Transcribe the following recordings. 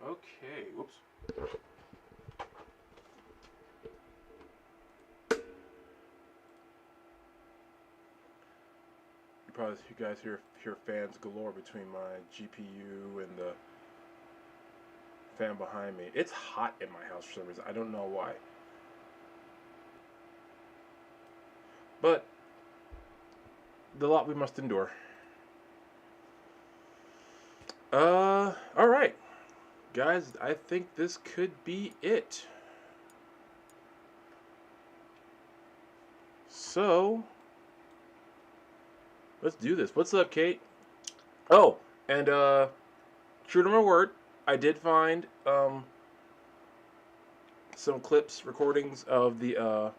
Okay, whoops. You guys hear fans galore between my GPU and the fan behind me. It's hot in my house for some reason. I don't know why. But the lot we must endure. Alright. Guys, I think this could be it. So, let's do this. What's up, Kate? Oh, and true to my word, I did find some clips, recordings of the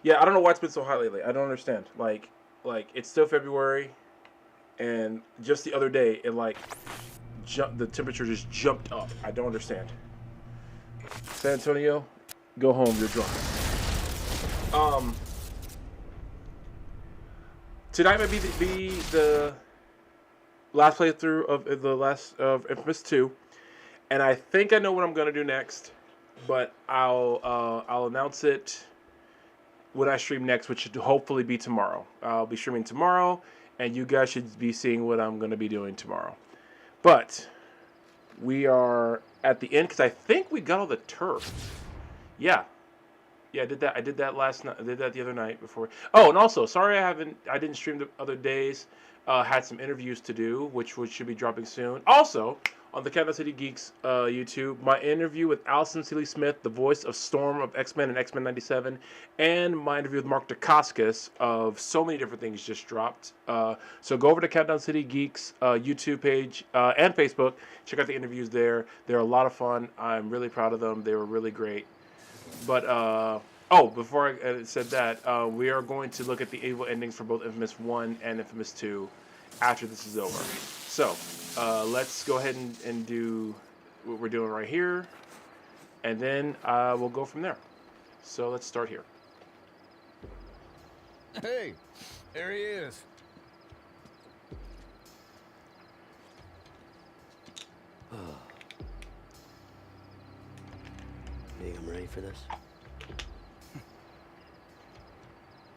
yeah, I don't know why it's been so hot lately. I don't understand. Like it's still February, and just the other day it the temperature just jumped up. I don't understand. San Antonio, go home. You're drunk. Tonight might be the last playthrough of Infamous 2, and I think I know what I'm gonna do next, but I'll announce it when I stream next, which should hopefully be tomorrow. I'll be streaming tomorrow, and you guys should be seeing what I'm gonna be doing tomorrow. But we are at the end because I think we got all the turf. Yeah, I did that. I did that last night. I did that the other night before. Oh, and also, sorry I didn't stream the other days. Had some interviews to do, which should be dropping soon. Also, on the Countdown City Geeks YouTube, my interview with Allison Seeley Smith, the voice of Storm of X-Men and X-Men 97, and my interview with Mark Dacascos of so many different things just dropped. So go over to Countdown City Geeks YouTube page and Facebook. Check out the interviews there. They're a lot of fun. I'm really proud of them. They were really great. But, before I said that, we are going to look at the evil endings for both Infamous 1 and Infamous 2 after this is over. So, let's go ahead and do what we're doing right here, and then we'll go from there. So, let's start here. Hey, there he is. You think I'm ready for this?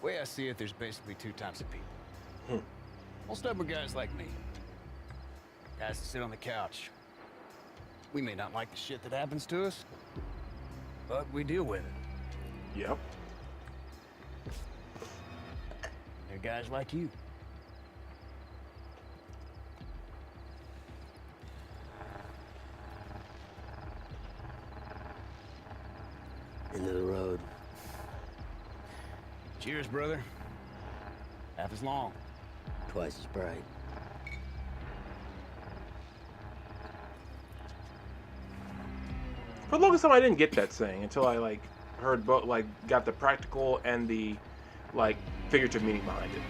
Way I see it, there's basically two types of people. Most of them are guys like me. Guys that sit on the couch. We may not like the shit that happens to us, but we deal with it. Yep. They're guys like you. End of the road. Cheers, brother. Half as long. Twice as bright. For the longest time, I didn't get that saying until I heard both, got the practical and the figurative meaning behind it.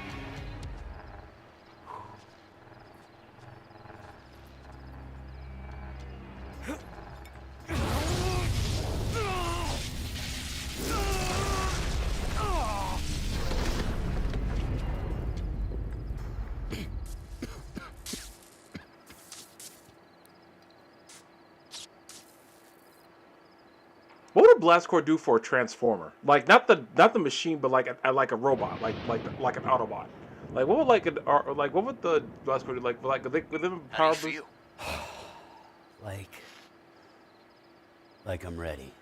What would a blast core do for a transformer? Like not the machine, but like a robot, like an Autobot. Like what would the blast core do? Like with them power boost? Like I'm ready.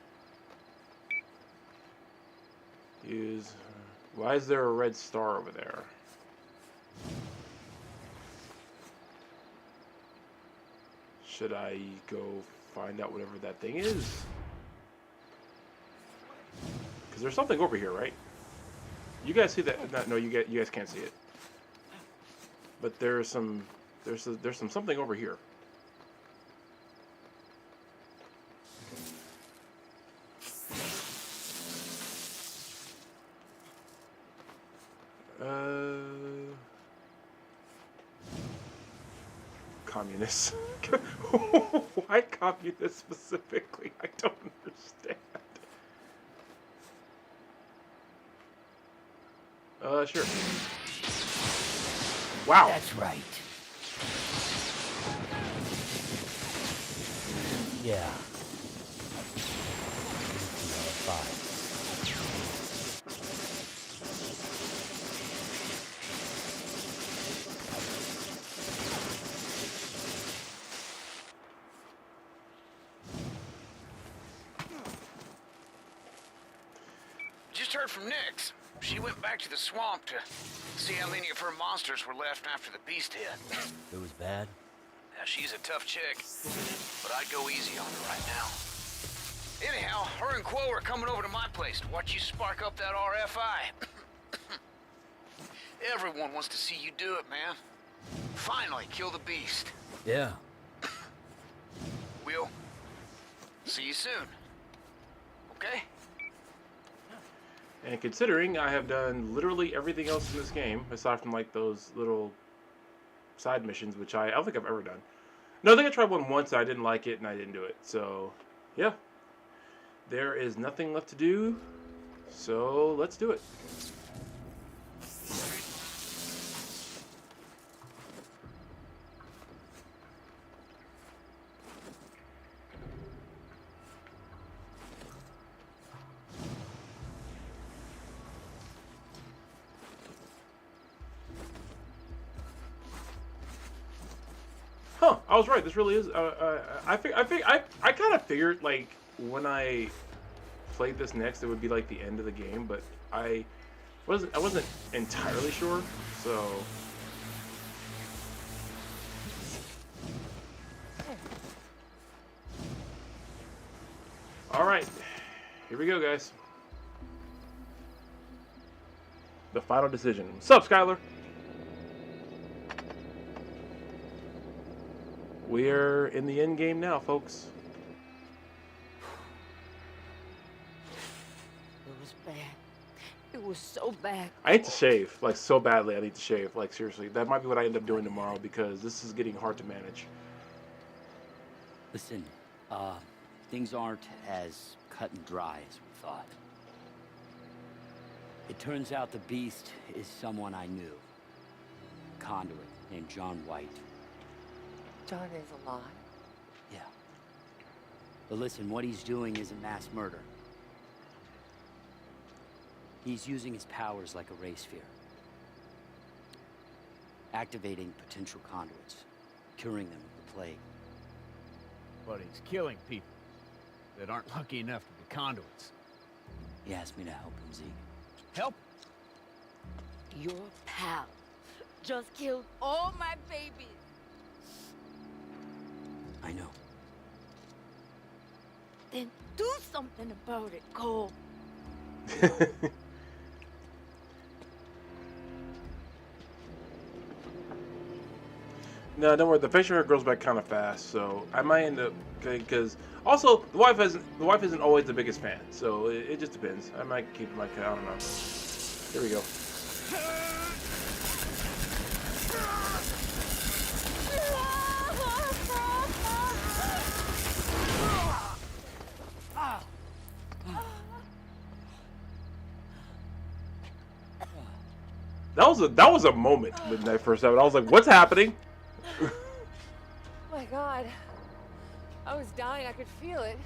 Why is there a red star over there? Should I go find out whatever that thing is? Because there's something over here, right? You guys see that? No, you guys can't see it. But there's something over here. Communists. Why communists specifically? I don't understand. Sure. Wow. That's right. Yeah. Five. Just heard from Nix. She went back to the swamp to see how many of her monsters were left after the beast hit. It was bad? Yeah, she's a tough chick, but I'd go easy on her right now. Anyhow, her and Quo are coming over to my place to watch you spark up that RFI. Everyone wants to see you do it, man. Finally, kill the beast. Yeah. We'll see you soon. Okay? And considering I have done literally everything else in this game, aside from like those little side missions, which I don't think I've ever done. No, I think I tried one once, I didn't like it, and I didn't do it. So, yeah. There is nothing left to do, so let's do it. Huh, I was right. This really is. I kind of figured like when I played this next, it would be like the end of the game, but I wasn't entirely sure. So all right, here we go, guys. The final decision. What's up, Skylar? We're in the end game now, folks. It was bad. It was so bad. I need to shave, like so badly. I need to shave, like seriously. That might be what I end up doing tomorrow because this is getting hard to manage. Listen, things aren't as cut and dry as we thought. It turns out the Beast is someone I knew. A conduit named John White. John is alive. Yeah. But listen, what he's doing isn't mass murder. He's using his powers like a ray sphere. Activating potential conduits. Curing them of the plague. But he's killing people that aren't lucky enough to be conduits. He asked me to help him, Zeke. Help? Your pal just killed all my babies. I know. Then do something about it, Cole. No, don't worry. The facial hair grows back kind of fast, so I might end up because also the wife isn't always the biggest fan, so it just depends. I might keep my cat. I don't know. Here we go. That was a moment when that first happened. I was like, "What's happening?" My God. I was dying. I could feel it.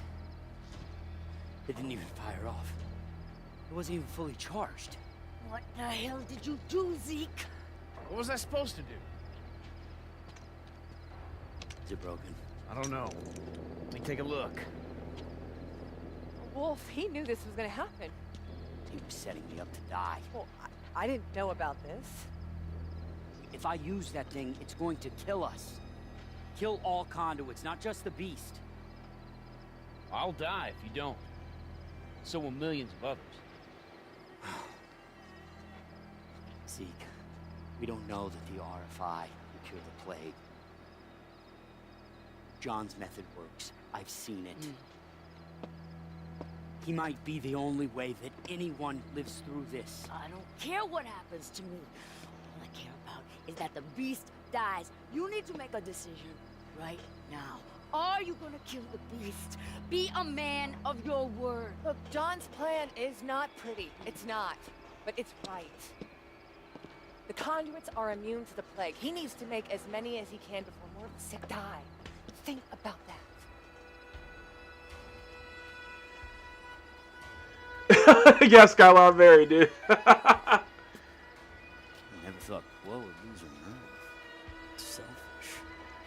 It didn't even fire off. It wasn't even fully charged. What the hell did you do, Zeke? What was I supposed to do? Is it broken? I don't know. Let me take a look. Wolf, he knew this was gonna happen. He was setting me up to die. Well, I didn't know about this. If I use that thing, it's going to kill us. Kill all conduits, not just the Beast. I'll die if you don't. So will millions of others. Zeke, we don't know that the RFI will cure the plague. John's method works. I've seen it. He might be the only way that anyone lives through this. I don't care what happens to me. All I care about is that the Beast dies. You need to make a decision right now. Are you gonna kill the Beast? Be a man of your word. Look, John's plan is not pretty. It's not. But it's right. The conduits are immune to the plague. He needs to make as many as he can before more of the sick die. Think about that. Yeah, Skylar, I'm married, dude. I never thought Chloe would lose her nerve. Selfish.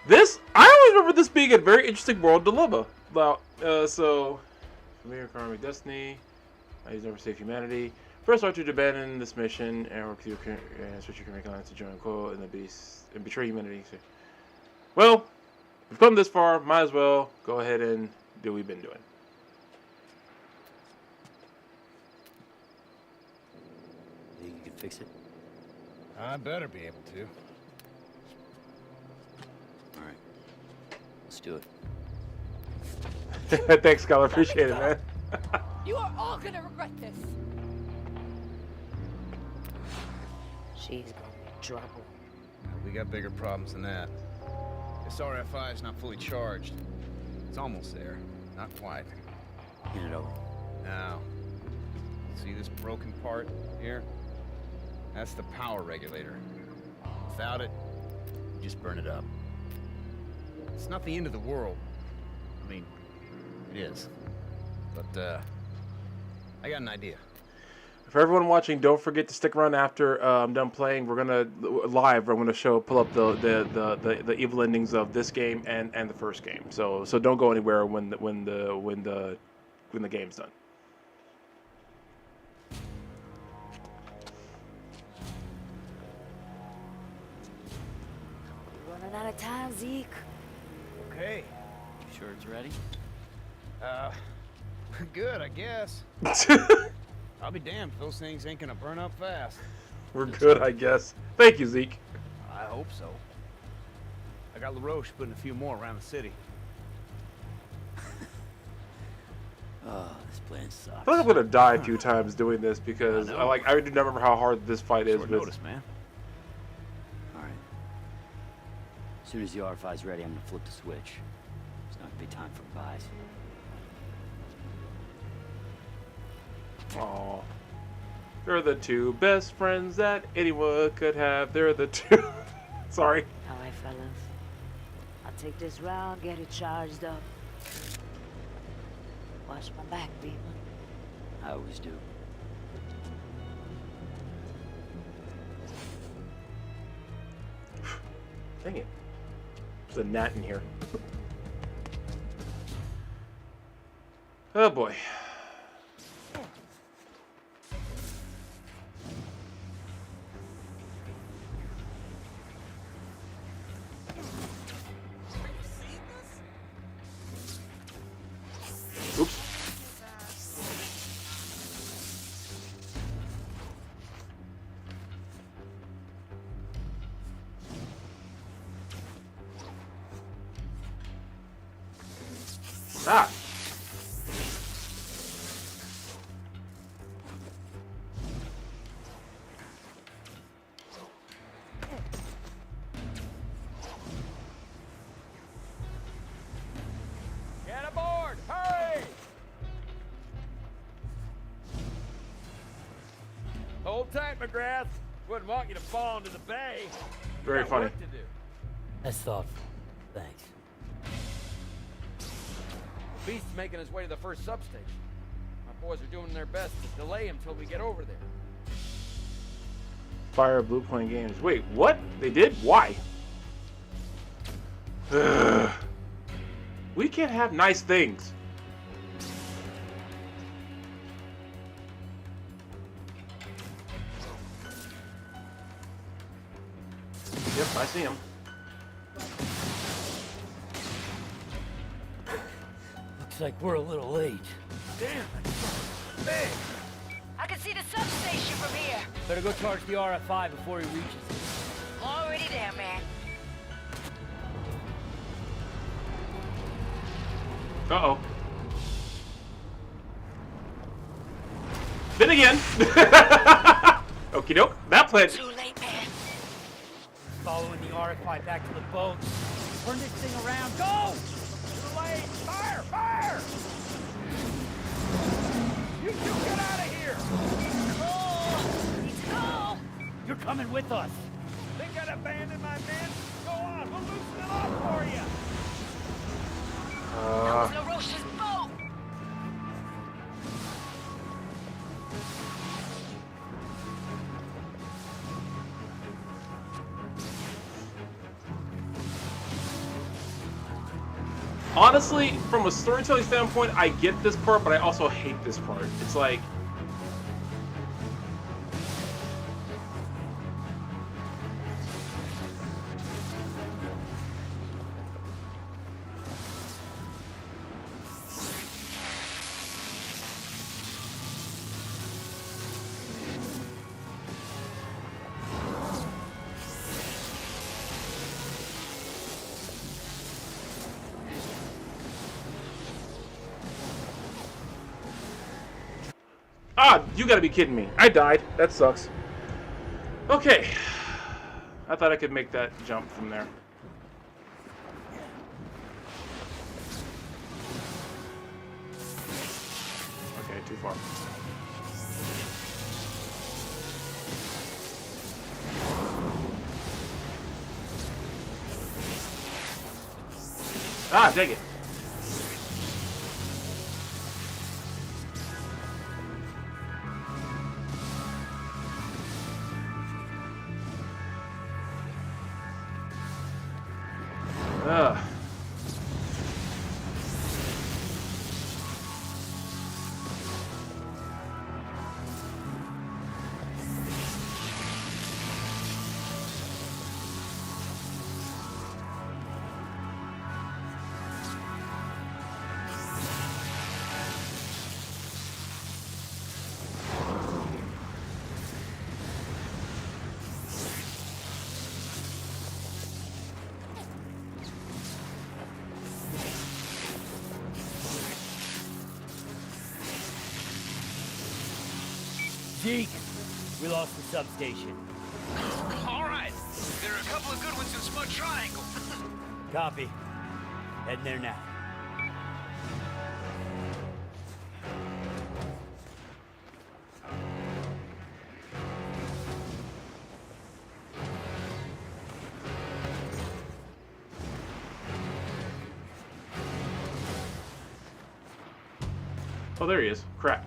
This, I always remember this being a very interesting moral dilemma. Now, so, familiar karmic destiny. I use never save humanity. First, start to abandon this mission and work through switch your current alliance to join Quo and the beast and betray humanity. So, well, we've come this far. Might as well go ahead and do what we've been doing. Think you can fix it? I better be able to. All right. Let's do it. Thanks, Skylar. Appreciate it, man. You are all gonna regret this. She's gonna be in trouble. We got bigger problems than that. This RFI is not fully charged. It's almost there. Not quite. Hand it over. Now, see this broken part here? That's the power regulator. Without it, you just burn it up. It's not the end of the world. I mean, it is. But, I got an idea. For everyone watching, don't forget to stick around after I'm done playing. We're gonna live. I'm gonna pull up the evil endings of this game and the first game. So don't go anywhere when the game's done. Running out of time, Zeke. Okay. You sure it's ready? Good, I guess. I'll be damned if those things ain't gonna burn up fast. We're good, I guess. Thank you, Zeke. I hope so. I got LaRoche putting a few more around the city. Oh, this plan sucks. I feel like I'm gonna die a few times doing this because I do not remember how hard this fight is. Short notice, man. All right. As soon as the RFI's ready, I'm gonna flip the switch. It's not gonna be time for buys. Aw. They're the two best friends that anyone could have. They're the two. Sorry. All right, fellas. I'll take this round, get it charged up. Watch my back, people. I always do. Dang it. There's a gnat in here. Oh boy. Oops. Ah. Get aboard! Hurry! Hold tight, McGrath. Wouldn't want you to fall into the bay. Very Got funny. work to do. That's thoughtful. Thanks. The Beast's making his way to the first substation. My boys are doing their best to delay him till we get over there. Fire Blue Point Games. Wait, what? They did? Why? Ugh. We can't have nice things. Yep, I see him. Looks like we're a little late. Damn, big. I can see the substation from here. Better go charge the RFI before he reaches it. Already there, man. Uh-oh. Then again. Okie doke. That plan. Too late, man. Following the RFI back to the boat. Turn this thing around. Go! Too late. Fire! Fire! You two get out of here! Oh, need to go. You're coming with us. Think I'd abandon my men? Go on, we'll loosen it up for you! That was LaRoche's boat. Honestly, from a storytelling standpoint, I get this part, but I also hate this part. It's like... Ah, you gotta be kidding me. I died. That sucks. Okay. I thought I could make that jump from there. Okay, too far. Ah, dang it. Ugh. Zeke, we lost the substation. All right. There are a couple of good ones in Smud Triangle. Copy. Heading there now. Oh, there he is. Crap.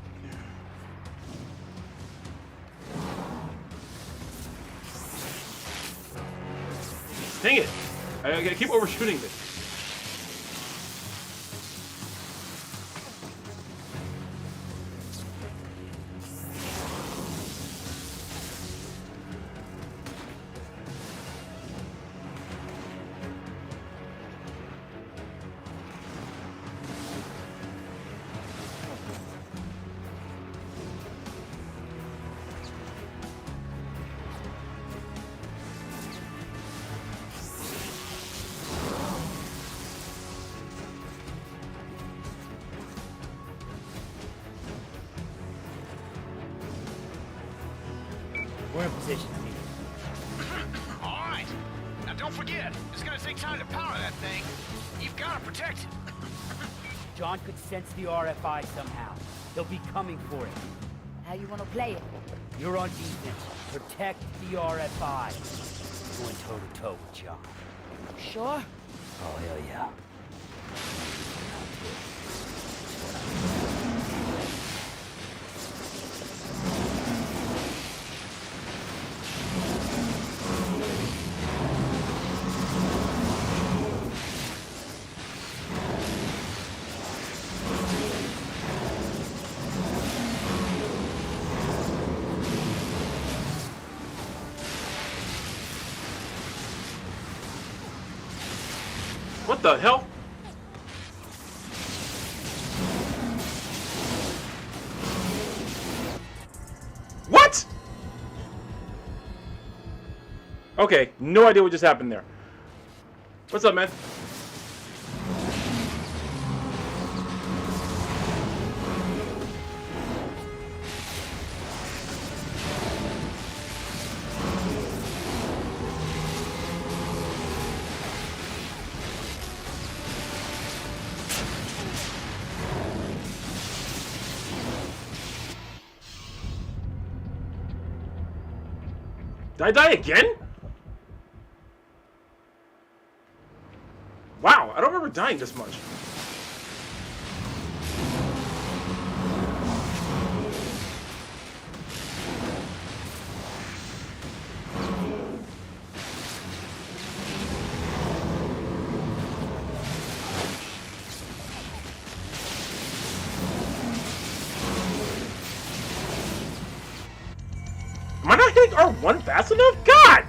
Dang it! I gotta keep overshooting this. We're in position, Zeke. All right. Now don't forget, it's gonna take time to power that thing. You've gotta protect it. John could sense the RFI somehow. He'll be coming for it. How you wanna play it? You're on defense. Protect the RFI. Going toe-to-toe with John. Sure? Oh, hell yeah. What the hell? What? Okay, no idea what just happened there. What's up, man? Did I die again? Wow, I don't remember dying this much. fast enough? God!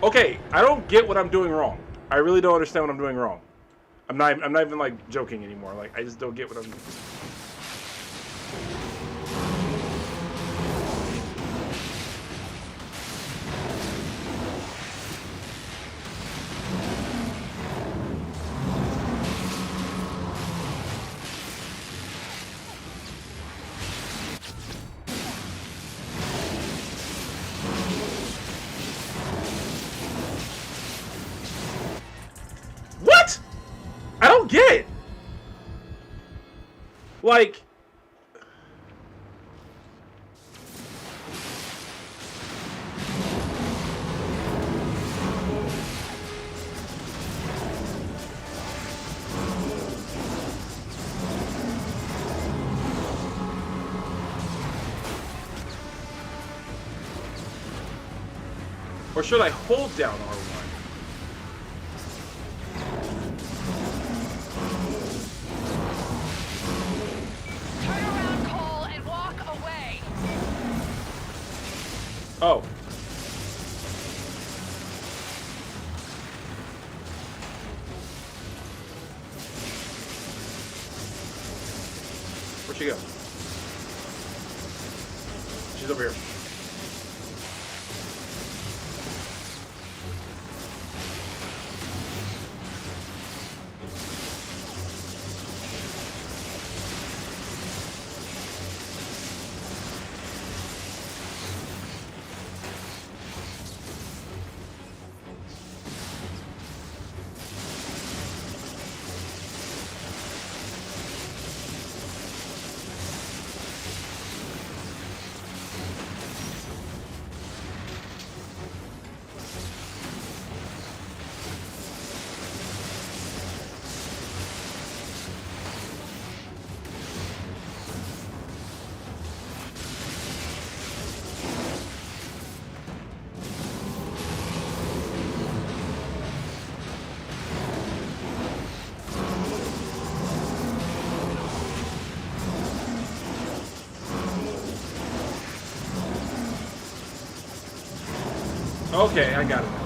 Okay, I don't get what I'm doing wrong. I really don't understand what I'm doing wrong. I'm not even like joking anymore. Like I just don't get what I'm doing. What? I don't get it. Like, or should I hold down R1? Turn around, Cole, and walk away. Oh. Where'd she go? She's over here. Okay, I got it now.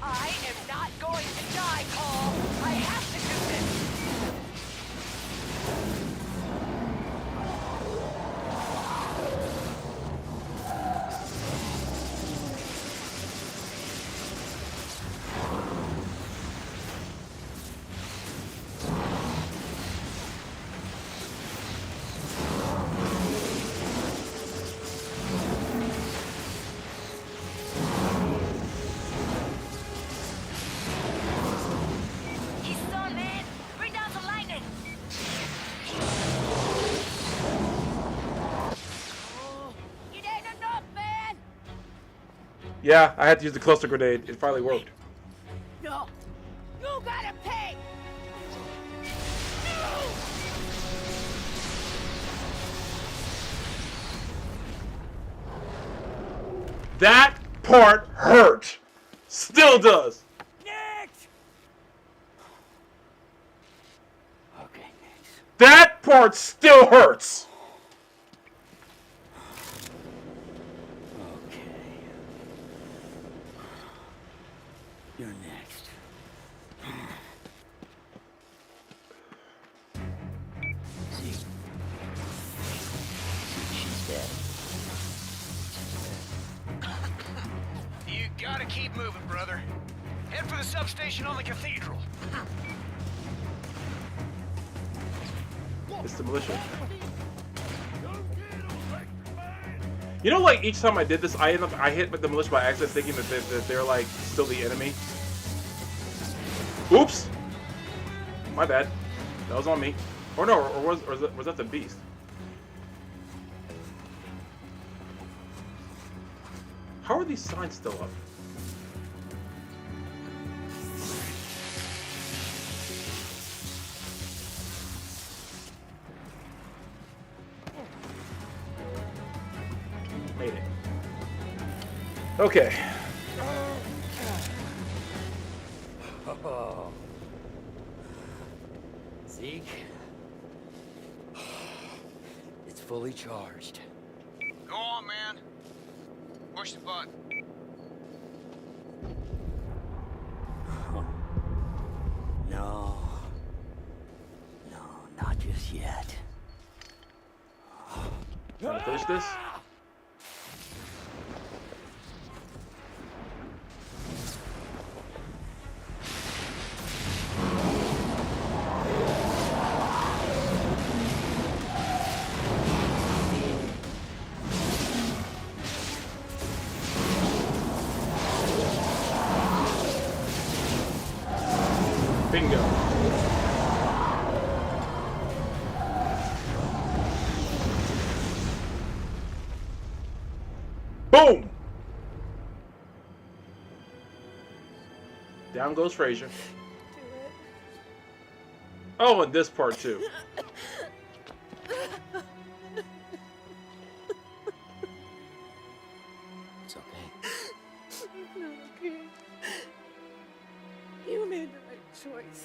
I am not going to die, Cole. I have to do this. He's done, man. Bring down some lightning. Oh, it ain't enough, man. Yeah, I had to use the cluster grenade. It finally worked. No, you gotta pay. No. That part hurt. Still does. Next! Okay, next. That part still hurts. Okay. You're next. See. She's dead. You gotta keep moving, brother. Head for the substation on the cathedral. It's the militia. You know, like each time I did this, I hit the militia by accident, thinking that they're like still the enemy. Oops. My bad. That was on me. Or no, or was that the Beast? How are these signs still up? Made it. Okay. Oh. Zeke. It's fully charged. Go on, man. Push the button. No. No, not just yet. Trying to finish this? Bingo. Boom! Down goes Frazier. Do it. Oh, and this part too. It's okay. It's not okay. You made the right choice.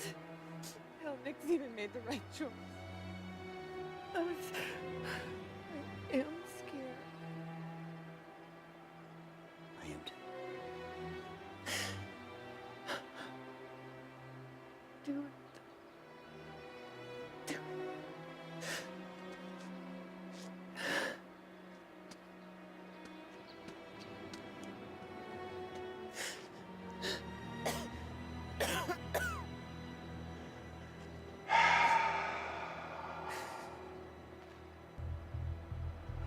Hell, Nick's even made the right choice. I am scared. I am too. Do it. Do it.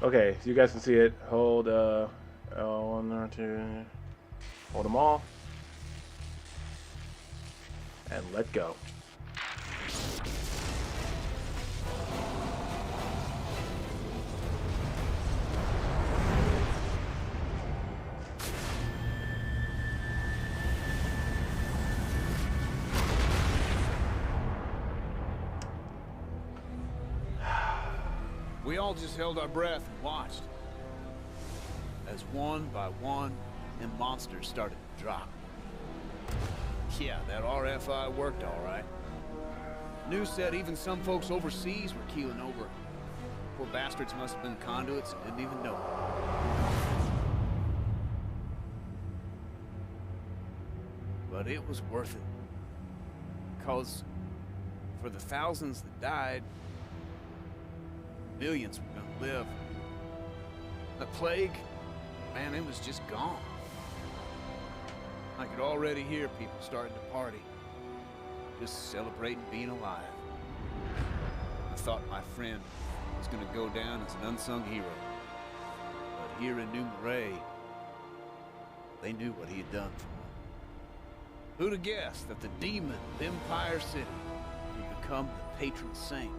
Okay, so you guys can see it. Hold, one or two. Hold them all. And let go. We all just held our breath and watched. As one by one, them monsters started to drop. Yeah, that RFI worked all right. News said even some folks overseas were keeling over. Poor bastards must have been conduits and didn't even know it. But it was worth it. 'Cause for the thousands that died, millions were gonna live. The plague, man, it was just gone. I could already hear people starting to party, just celebrating being alive. I thought my friend was gonna go down as an unsung hero. But here in New Marais, they knew what he had done for them. Who'd have guessed that the demon of Empire City would become the patron saint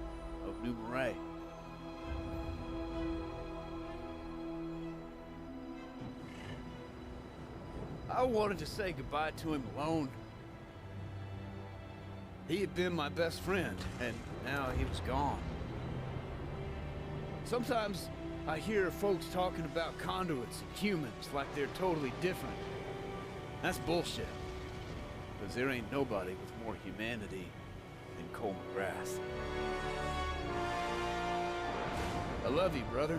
of New Marais? I wanted to say goodbye to him alone. He had been my best friend, and now he was gone. Sometimes I hear folks talking about conduits and humans like they're totally different. That's bullshit. Because there ain't nobody with more humanity than Cole McGrath. I love you, brother.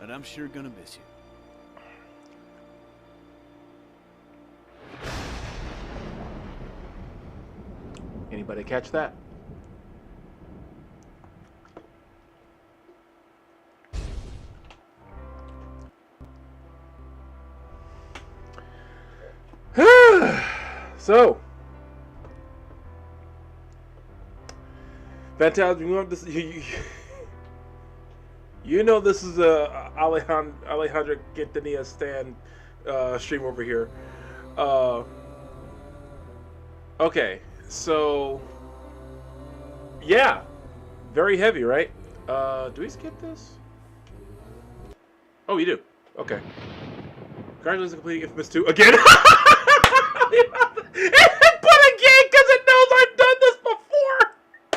And I'm sure gonna miss you. Anybody catch that? So, Phantasm, you know this. You know this is a Alejandro Quintanilla stand stream over here. Okay, so Yeah. Very heavy, right? Do we skip this? Oh, you do. Okay. Congratulations on completing Infamous 2 again. It put again because it knows I've done this before.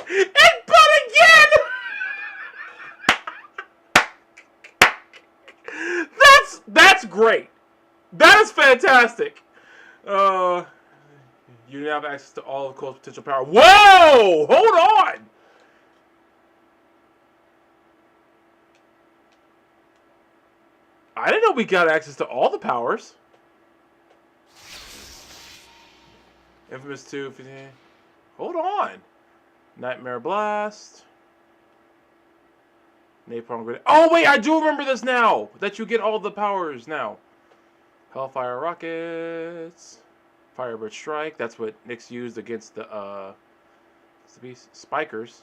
It put again. That's great. That is fantastic. You now have access to all of Cole's potential power. Whoa! Hold on. I didn't know we got access to all the powers. Infamous 2. Hold on. Nightmare Blast. Napalm Grenade. Oh, wait, I do remember this now. That you get all the powers now. Hellfire Rockets. Firebird Strike. That's what Nyx used against the, what's the beast? Spikers.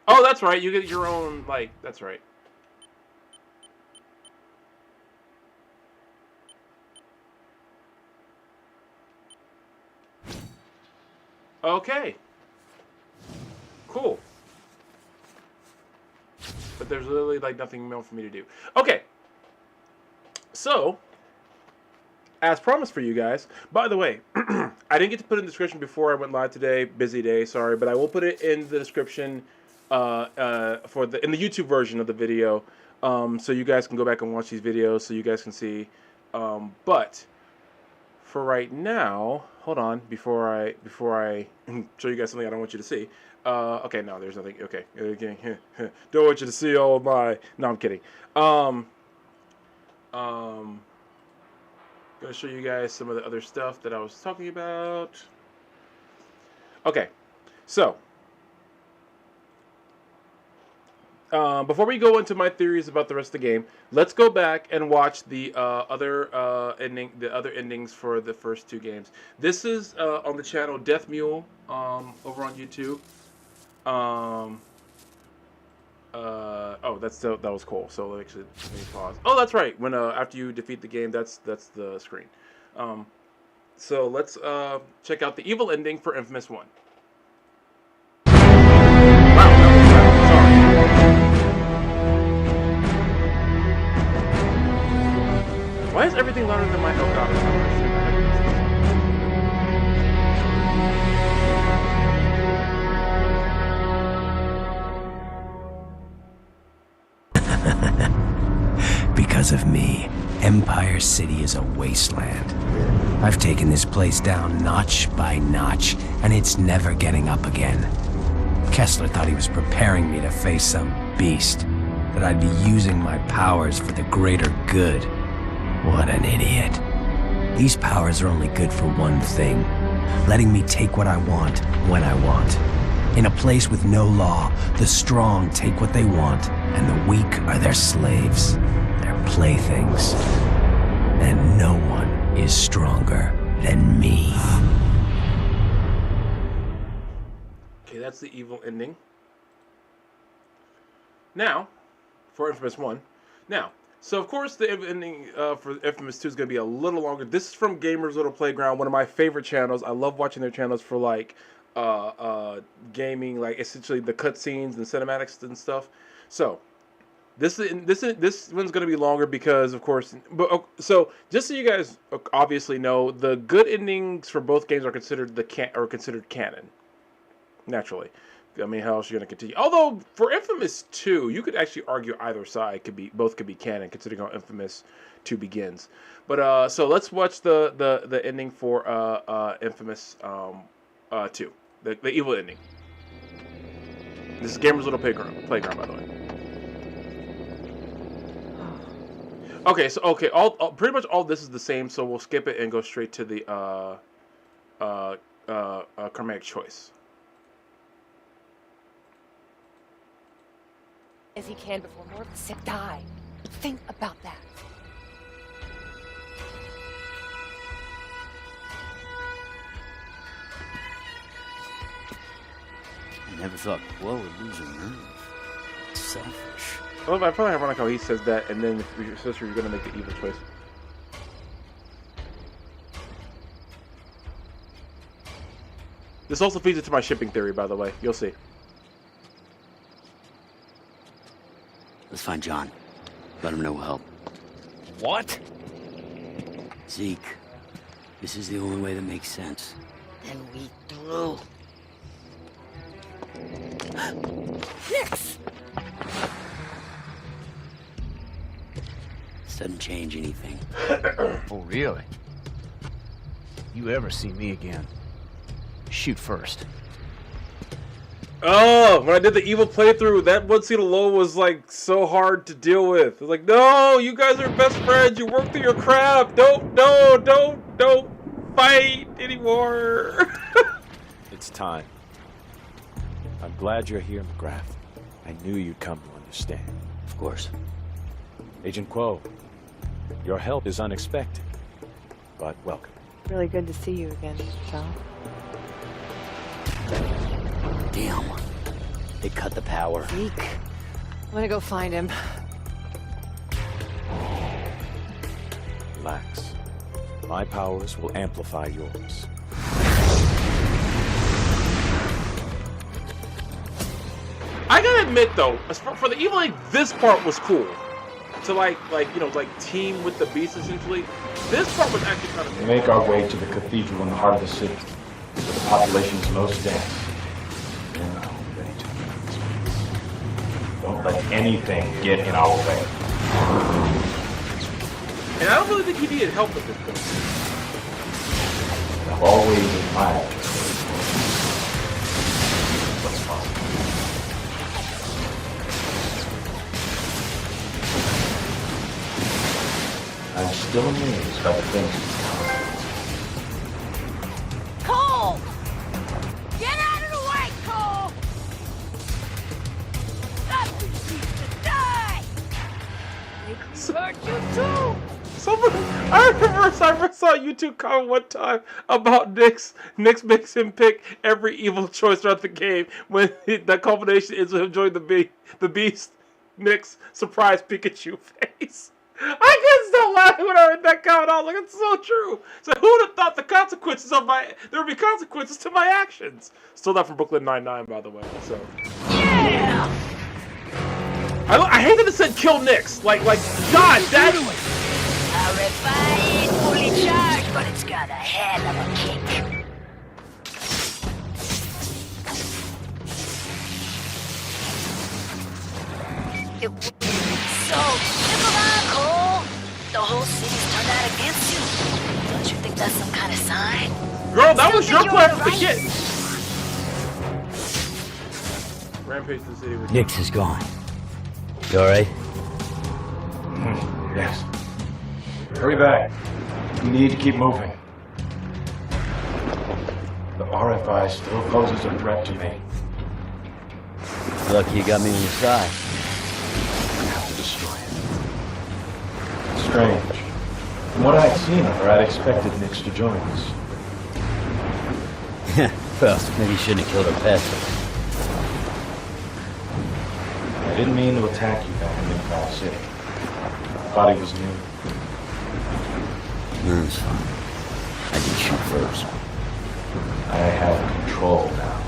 Oh, that's right. You get your own, like, that's right. Okay. Cool. But there's literally like nothing more for me to do. Okay. So, as promised for you guys, by the way, I didn't get to put it in the description before I went live today. Busy day, sorry, but I will put it in the description in the YouTube version of the video, so you guys can go back and watch these videos, so you guys can see. But for right now, hold on, before I show you guys something I don't want you to see. Okay, no, there's nothing. Okay, don't want you to see all of my. No, I'm kidding. Gonna show you guys some of the other stuff that I was talking about. Okay, so before we go into my theories about the rest of the game, let's go back and watch the other endings for the first two games. This is on the channel Death Mule over on YouTube. Oh, that was cool. So actually, let me pause. Oh, that's right. When after you defeat the game, that's the screen. So let's check out the evil ending for Infamous 1. Why is everything louder than my oh god? Because of me, Empire City is a wasteland. I've taken this place down notch by notch, and it's never getting up again. Kessler thought he was preparing me to face some beast, that I'd be using my powers for the greater good. What an idiot. These powers are only good for one thing, letting me take what I want when I want. In a place with no law, the strong take what they want, and the weak are their slaves, their playthings. And no one is stronger than me. Okay, that's the evil ending. Now, for Infamous 1. Now, so of course the ending for Infamous 2 is going to be a little longer. This is from Gamers Little Playground, one of my favorite channels. I love watching their channels for like gaming, like essentially the cutscenes and cinematics and stuff. So this one's going to be longer because, of course. But so just so you guys obviously know, the good endings for both games are considered canon. Naturally. I mean, how else are you going to continue? Although, for Infamous 2, you could actually argue either side both could be canon, considering how Infamous 2 begins. But, so let's watch the ending for Infamous 2. The evil ending. This is Gamer's Little Playground, by the way. Okay, so, pretty much all this is the same, so we'll skip it and go straight to the, Chromatic Choice. As he can before more of the sick die. Think about that. I never thought Quill would lose a nerve. It's selfish. Well, I find it ironic how he says that, and then if your sister, you're going to make the evil choice. This also feeds into my shipping theory, by the way. You'll see. Let's find John. Let him know we'll help. What? Zeke, this is the only way that makes sense. Then we through. Nix! This doesn't change anything. Oh, really? You ever see me again? Shoot first. Oh, when I did the evil playthrough, that one scene alone was like so hard to deal with. It was like, no, you guys are best friends. You work through your crap. Don't fight anymore. It's time. I'm glad you're here, McGrath. I knew you'd come to understand. Of course. Agent Quo, your help is unexpected, but welcome. Really good to see you again, John. Damn. They cut the power. Zeke. I'm gonna go find him. Relax. My powers will amplify yours. I gotta admit though, for the evil, like this part was cool. To like team with the beast essentially. This part was actually kind of cool. We make our way to the cathedral in the heart of the city, where the population is most dense. Now, ready to meet. Don't let anything get in our way. And I don't really think he needed help at this point. I've always admired what's possible. I'm still amazed by the things he's done. Cole! Get out of the way, Cole! Not refuse to die! They hurt you too! I remember I saw a YouTube comment one time about Nyx. Nyx makes him pick every evil choice throughout the game when the culmination is with him joining the beast. Nyx surprise Pikachu face. I couldn't stop laughing when I read that comment. I was like, it's so true. So who would have thought there would be consequences to my actions? Still not from Brooklyn Nine-Nine, by the way. So Yeah! I hate that it said kill Nyx. Like God, that's A refined, fully charged, but it's got a hell of a kick. It would be so Cole. The whole city's turned out against you. Don't you think that's some kind of sign? girl, that was your plan from the right. kid. Rampage to the city with Nyx is gone. You alright? Yes. Hurry back. We need to keep moving. The RFI still poses a threat to me. Lucky you got me on your side. I have to destroy it. Strange. From what I'd seen of her, I'd expected Nyx to join us. Well, maybe you shouldn't have killed her pet. I didn't mean to attack you back in InFAMOUS City. My body was new. No, it's fine. I did shoot first. I have control now.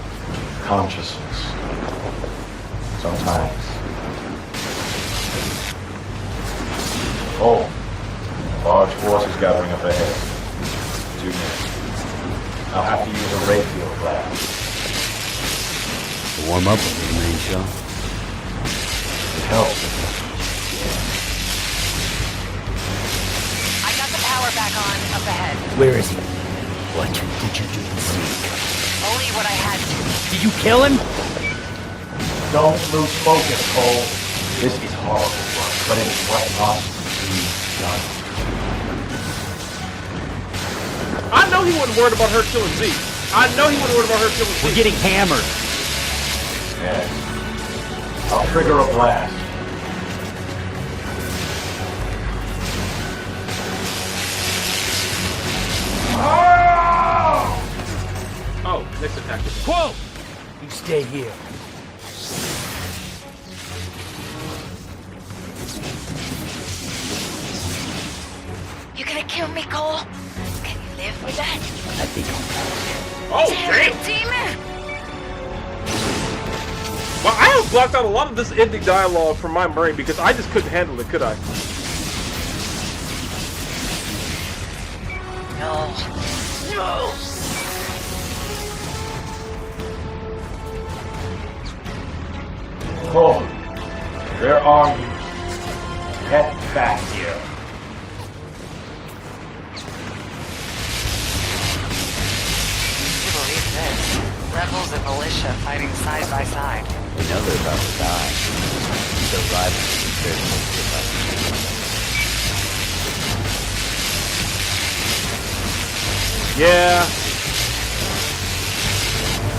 Consciousness. Sometimes. Oh. Large forces gathering up ahead. 2 minutes. I'll have to use a ray field blast. To warm up with the main show. It helps. I got the power back on up ahead. Where is he? What did you do to Zeke? Only what I had to. Did you kill him? Don't lose focus, Cole. This is horrible work, but it is what must be done. I know he wasn't worried about her killing Zeke. I know he wasn't worried about her killing We're Zeke. getting hammered. Yes. I'll trigger a blast. Oh, Nyx attacked him. Quo! You stay here. You gonna kill me, Cole? Can you live Was that? I think Oh, damn! Demon! Well, I have blocked out a lot of this ending dialogue from my brain because I just couldn't handle it, could I? No. No! Cole, where are you? Get back here. You believe this? Rebels and militia fighting side by side. they know they're about to die. So rivals are prepared to give up. Yeah.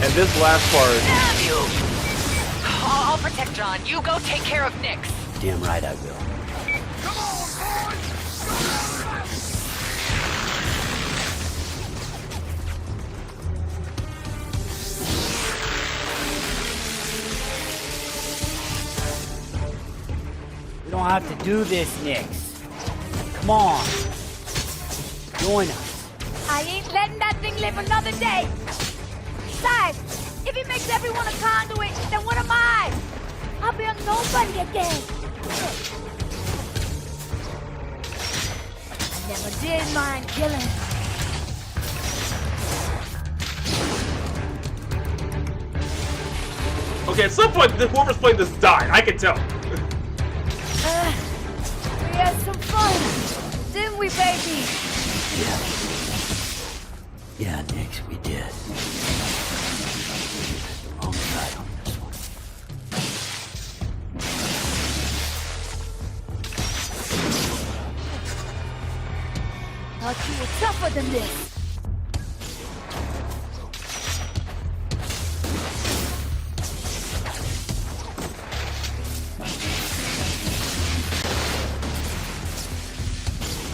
And this last part. Damn you! I'll protect John. You go take care of Nix. Damn right I will. We don't have to do this, Nix. Come on. Join us. I ain't letting that thing live another day. Besides, if he makes everyone a conduit, then what am I? I'll be a nobody again. I never did mind killing. Okay, at some point, whoever's playing this died. I can tell. We had some fun, didn't we, baby? Yeah, Nix, we did. Wrong side on this one. Thought you were tougher than this.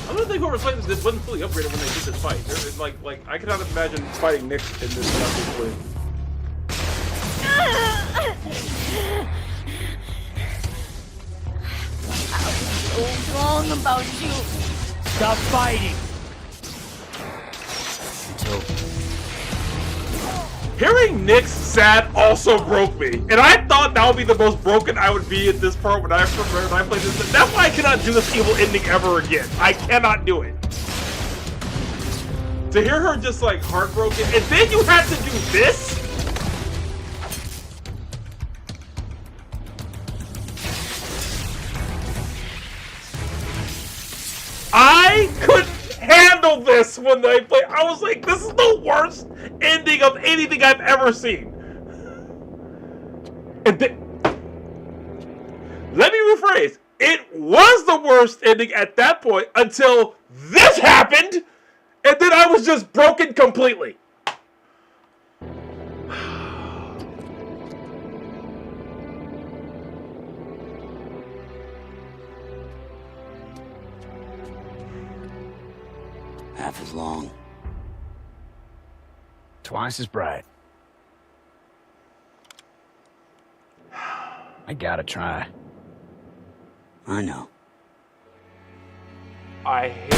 I don't think whoever's playing this wasn't fully upgraded when they did this fight. It's like I cannot imagine fighting Nick in this way. I was so wrong about you. Stop fighting! It's over. Hearing Nick's sad also broke me, and I thought that would be the most broken I would be at this part when I played this. That's why I cannot do this evil ending ever again. I cannot do it. To hear her just like heartbroken, and then you have to do this? I couldn't handle this when they played. I was like, this is the worst ending of anything I've ever seen. And then, let me rephrase. It was the worst ending at that point until this happened, and then I was just broken completely. Half as long. Twice as bright. I gotta try. I know. I hate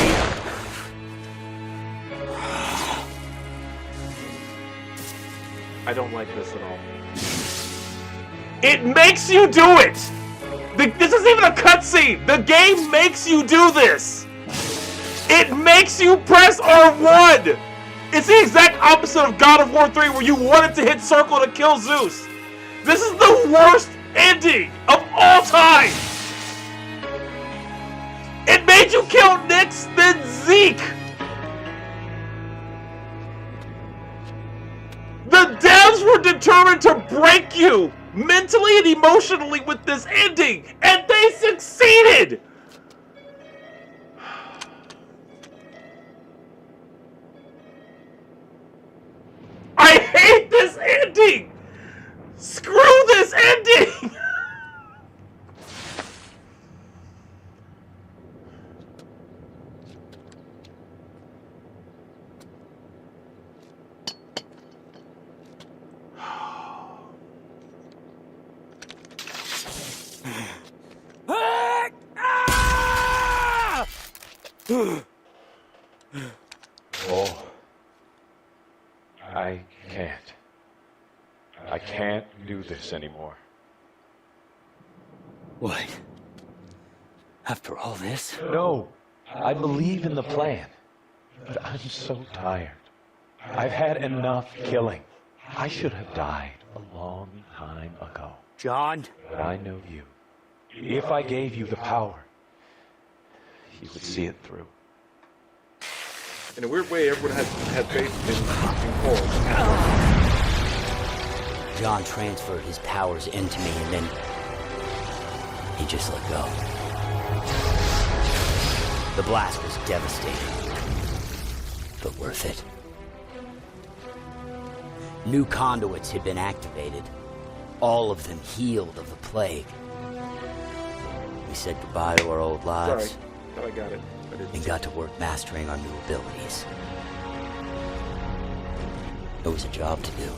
I don't like this at all. It makes you do it! This isn't even a cutscene! The game makes you do this! It makes you press R1! It's the exact opposite of God of War 3 where you wanted to hit circle to kill Zeus. This is the worst ending of all time! It made you kill Nix, then Zeke! The devs were determined to break you mentally and emotionally with this ending, and they succeeded! I hate this ending! Screw this ending! Oh, this anymore. What? After all this? No, I believe in the plan. But I'm so tired. I've had enough killing. I should have died a long time ago. John? But I know you. If I gave you the power, you would see it through. In a weird way, everyone had faith in Cole. John transferred his powers into me, and then he just let go. The blast was devastating, but worth it. New conduits had been activated, all of them healed of the plague. We said goodbye to our old lives. Sorry, thought I got it. And got to work mastering our new abilities. There was a job to do.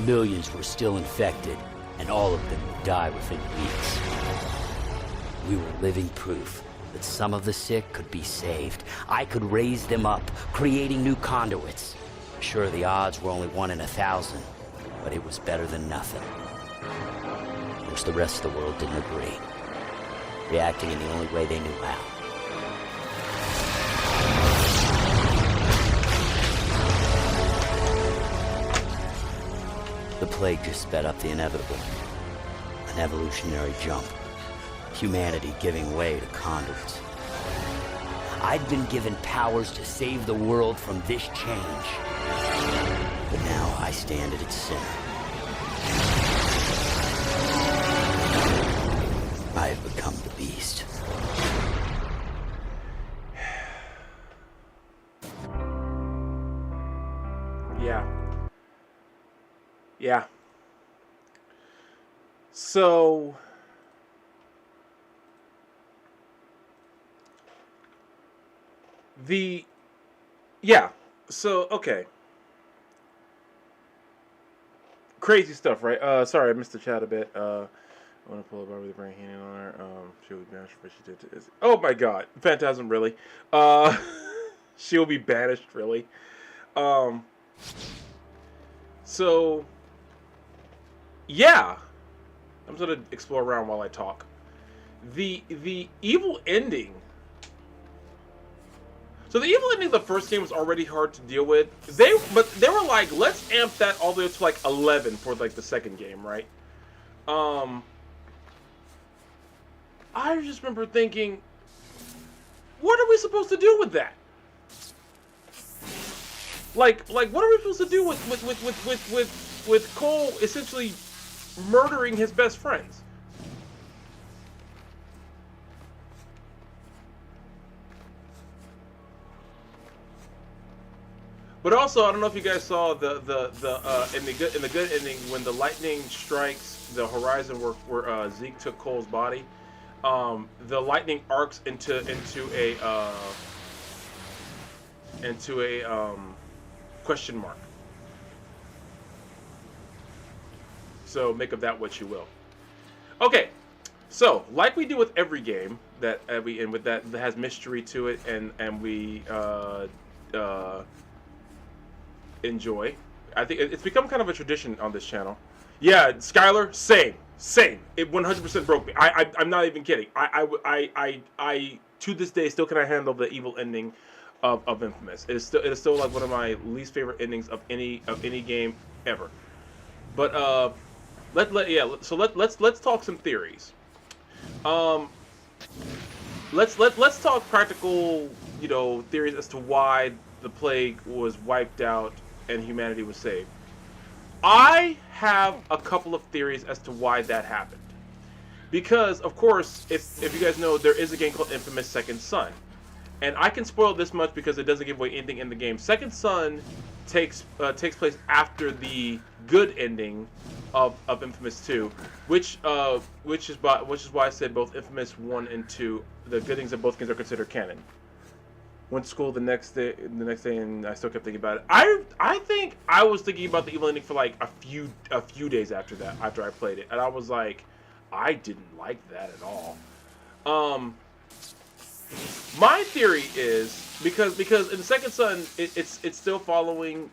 Millions were still infected, and all of them would die within weeks. We were living proof that some of the sick could be saved. I could raise them up, creating new conduits. Sure, the odds were only 1 in 1,000, but it was better than nothing. Of course, the rest of the world didn't agree, reacting in the only way they knew how. The plague just sped up the inevitable. An evolutionary jump. Humanity giving way to conduits. I'd been given powers to save the world from this change. But now I stand at its center. I have become the beast. Yeah. So okay. Crazy stuff, right? Sorry, I missed the chat a bit. I want to pull up over the brain handing on her. She will be banished for what she did to Izzy. Oh my god. Phantasm, really? She will be banished, really? So yeah, I'm just gonna explore around while I talk. The evil ending. So the evil ending of the first game was already hard to deal with. But they were like, let's amp that all the way up to like 11 for like the second game, right? I just remember thinking, what are we supposed to do with that? Like what are we supposed to do with Cole essentially murdering his best friends? But also, I don't know if you guys saw in the good ending when the lightning strikes the horizon where Zeke took Cole's body. The lightning arcs into a question mark. So make of that what you will. Okay, so like we do with every game that has mystery to it and we enjoy. I think it's become kind of a tradition on this channel. Yeah, Skylar, same. It 100% broke me. I'm not even kidding. I to this day still cannot handle the evil ending of Infamous. It is still like one of my least favorite endings of any game ever. But let's talk some theories. Let's talk practical, theories as to why the plague was wiped out and humanity was saved. I have a couple of theories as to why that happened. Because, of course, if you guys know, there is a game called Infamous Second Son. And I can spoil this much because it doesn't give away anything in the game. Second Son takes place after the good ending of Infamous 2, which is why I said both Infamous 1 and 2, the good things of both games are considered canon. Went to school the next day, and I still kept thinking about it. I think I was thinking about the evil ending for like a few days after I played it, and I was like, I didn't like that at all. My theory is because in Second Son it's still following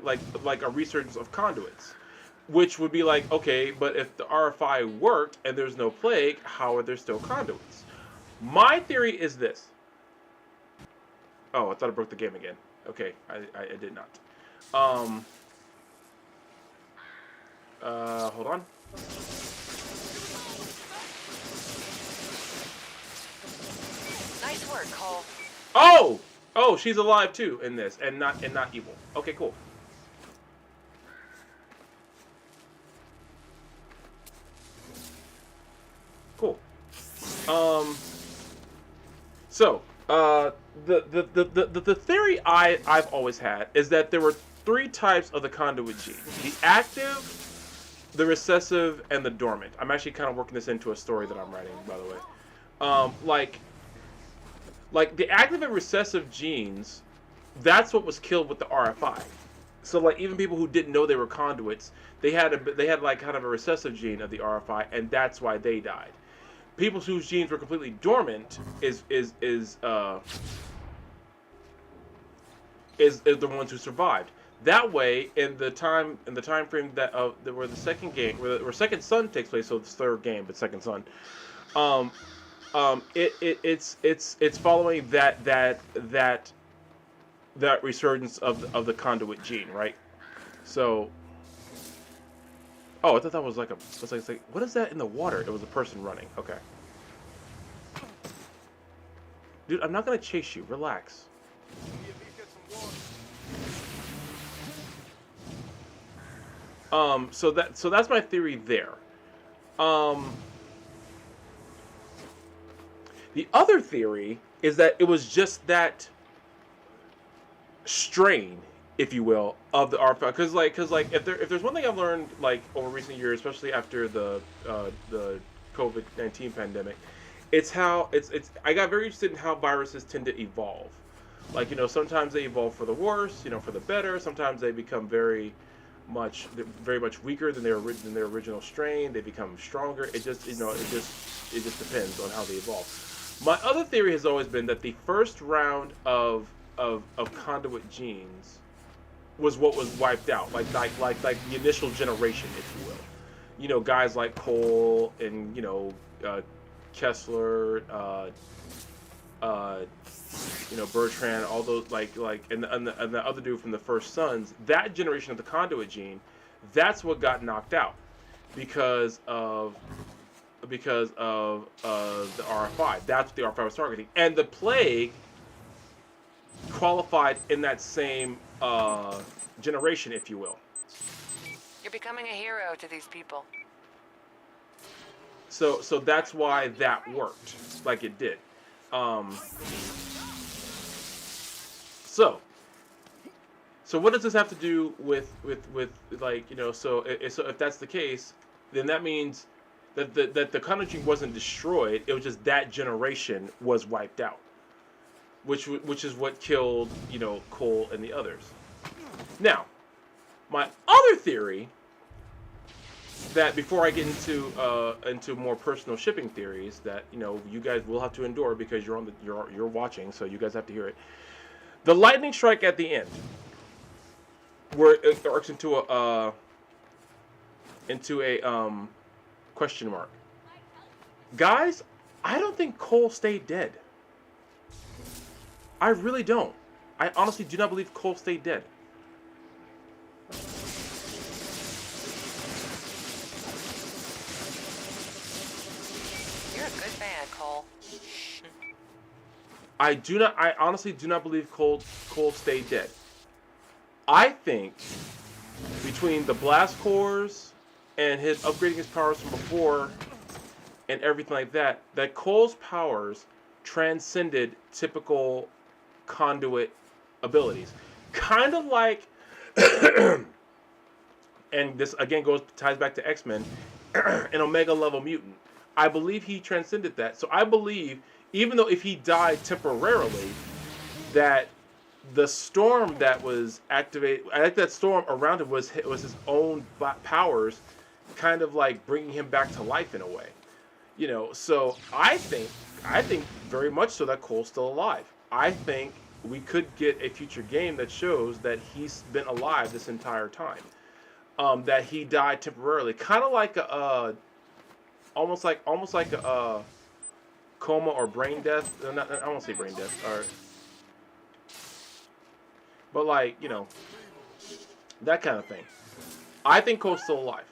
like a resurgence of conduits. which would be like, okay, but if the RFI worked and there's no plague, how are there still conduits? My theory is this. Oh, I thought I broke the game again. Okay, I did not. Hold on. Nice work, Cole. Oh, she's alive too in this, and not evil. Okay, cool. Cool. So, the theory I've always had is that there were 3 types of the conduit gene: the active, the recessive, and the dormant. I'm actually kind of working this into a story that I'm writing, by the way. Like the active and recessive genes, that's what was killed with the RFI. So like even people who didn't know they were conduits, they had like kind of a recessive gene of the RFI, and that's why they died. People whose genes were completely dormant is the ones who survived. That way, in the time frame that where the second game, where Second Son takes place, so the third game, but Second Son, it's following that resurgence of the conduit gene, right? So, oh, I thought that was like what is that in the water? It was a person running. Okay, dude, I'm not gonna chase you. Relax. So that's my theory there. The other theory is that it was just that strain, if you will, of the RFI. Because if there's one thing I've learned like over recent years, especially after the COVID-19 pandemic, it's how I got very interested in how viruses tend to evolve. Like, sometimes they evolve for the worse, for the better. Sometimes they become very much weaker than their original strain. They become stronger. It just depends on how they evolve. My other theory has always been that the first round of conduit genes was what was wiped out, like the initial generation, if you will. Guys like Cole and Kessler, Bertrand, all those and the other dude from the First Sons. That generation of the conduit gene, that's what got knocked out because of the RFI. That's what the RFI was targeting, and the plague qualified in that same generation, if you will. You're becoming a hero to these people. So that's why that worked like it did. So what does this have to do with so if that's the case, then that means that the conduit gene wasn't destroyed. It was just that generation was wiped out, which is what killed Cole and the others. Now, my other theory, that before I get into more personal shipping theories that you guys will have to endure because you're watching, so you guys have to hear it. The lightning strike at the end, where it arcs into a question mark. Guys, I don't think Cole stayed dead. I really don't. I honestly do not believe Cole stayed dead. You're a good man, Cole. I honestly do not believe Cole stayed dead. I think between the blast cores and his upgrading his powers from before and everything like that, that Cole's powers transcended typical conduit abilities. Kind of like and this again ties back to X-Men, an Omega level mutant. I believe he transcended that. So I believe, even though if he died temporarily, that the storm that was activated, I think that storm around him was his own powers, kind of like bringing him back to life in a way. So I think very much so that Cole's still alive. I think we could get a future game that shows that he's been alive this entire time. that he died temporarily, kind of like a almost like a coma or brain death. Not, I won't say brain death, or but like, you know, that kind of thing. I think Cole's still alive,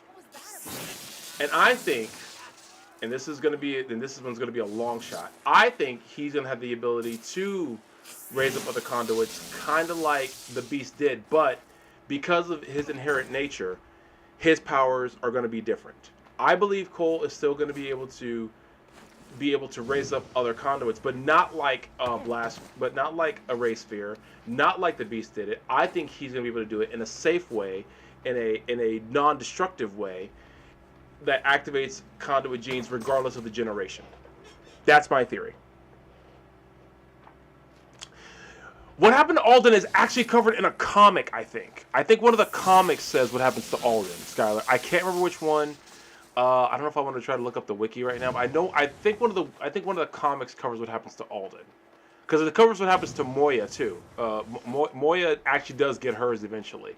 and I think, and this is one's gonna be a long shot. I think he's gonna have the ability to raise up other conduits, kind of like the Beast did, but because of his inherent nature, his powers are going to be different. I believe Cole is still going to be able to raise up other conduits, but not like not like a Ray Sphere, not like the Beast did it. I think he's going to be able to do it in a safe way, in a non-destructive way that activates conduit genes regardless of the generation. That's my theory. What happened to Alden is actually covered in a comic, I think. I think one of the comics says what happens to Alden, Skylar. I can't remember which one. I don't know if I want to try to look up the wiki right now. But I think one of the comics covers what happens to Alden, because it covers what happens to Moya too. Moya actually does get hers eventually.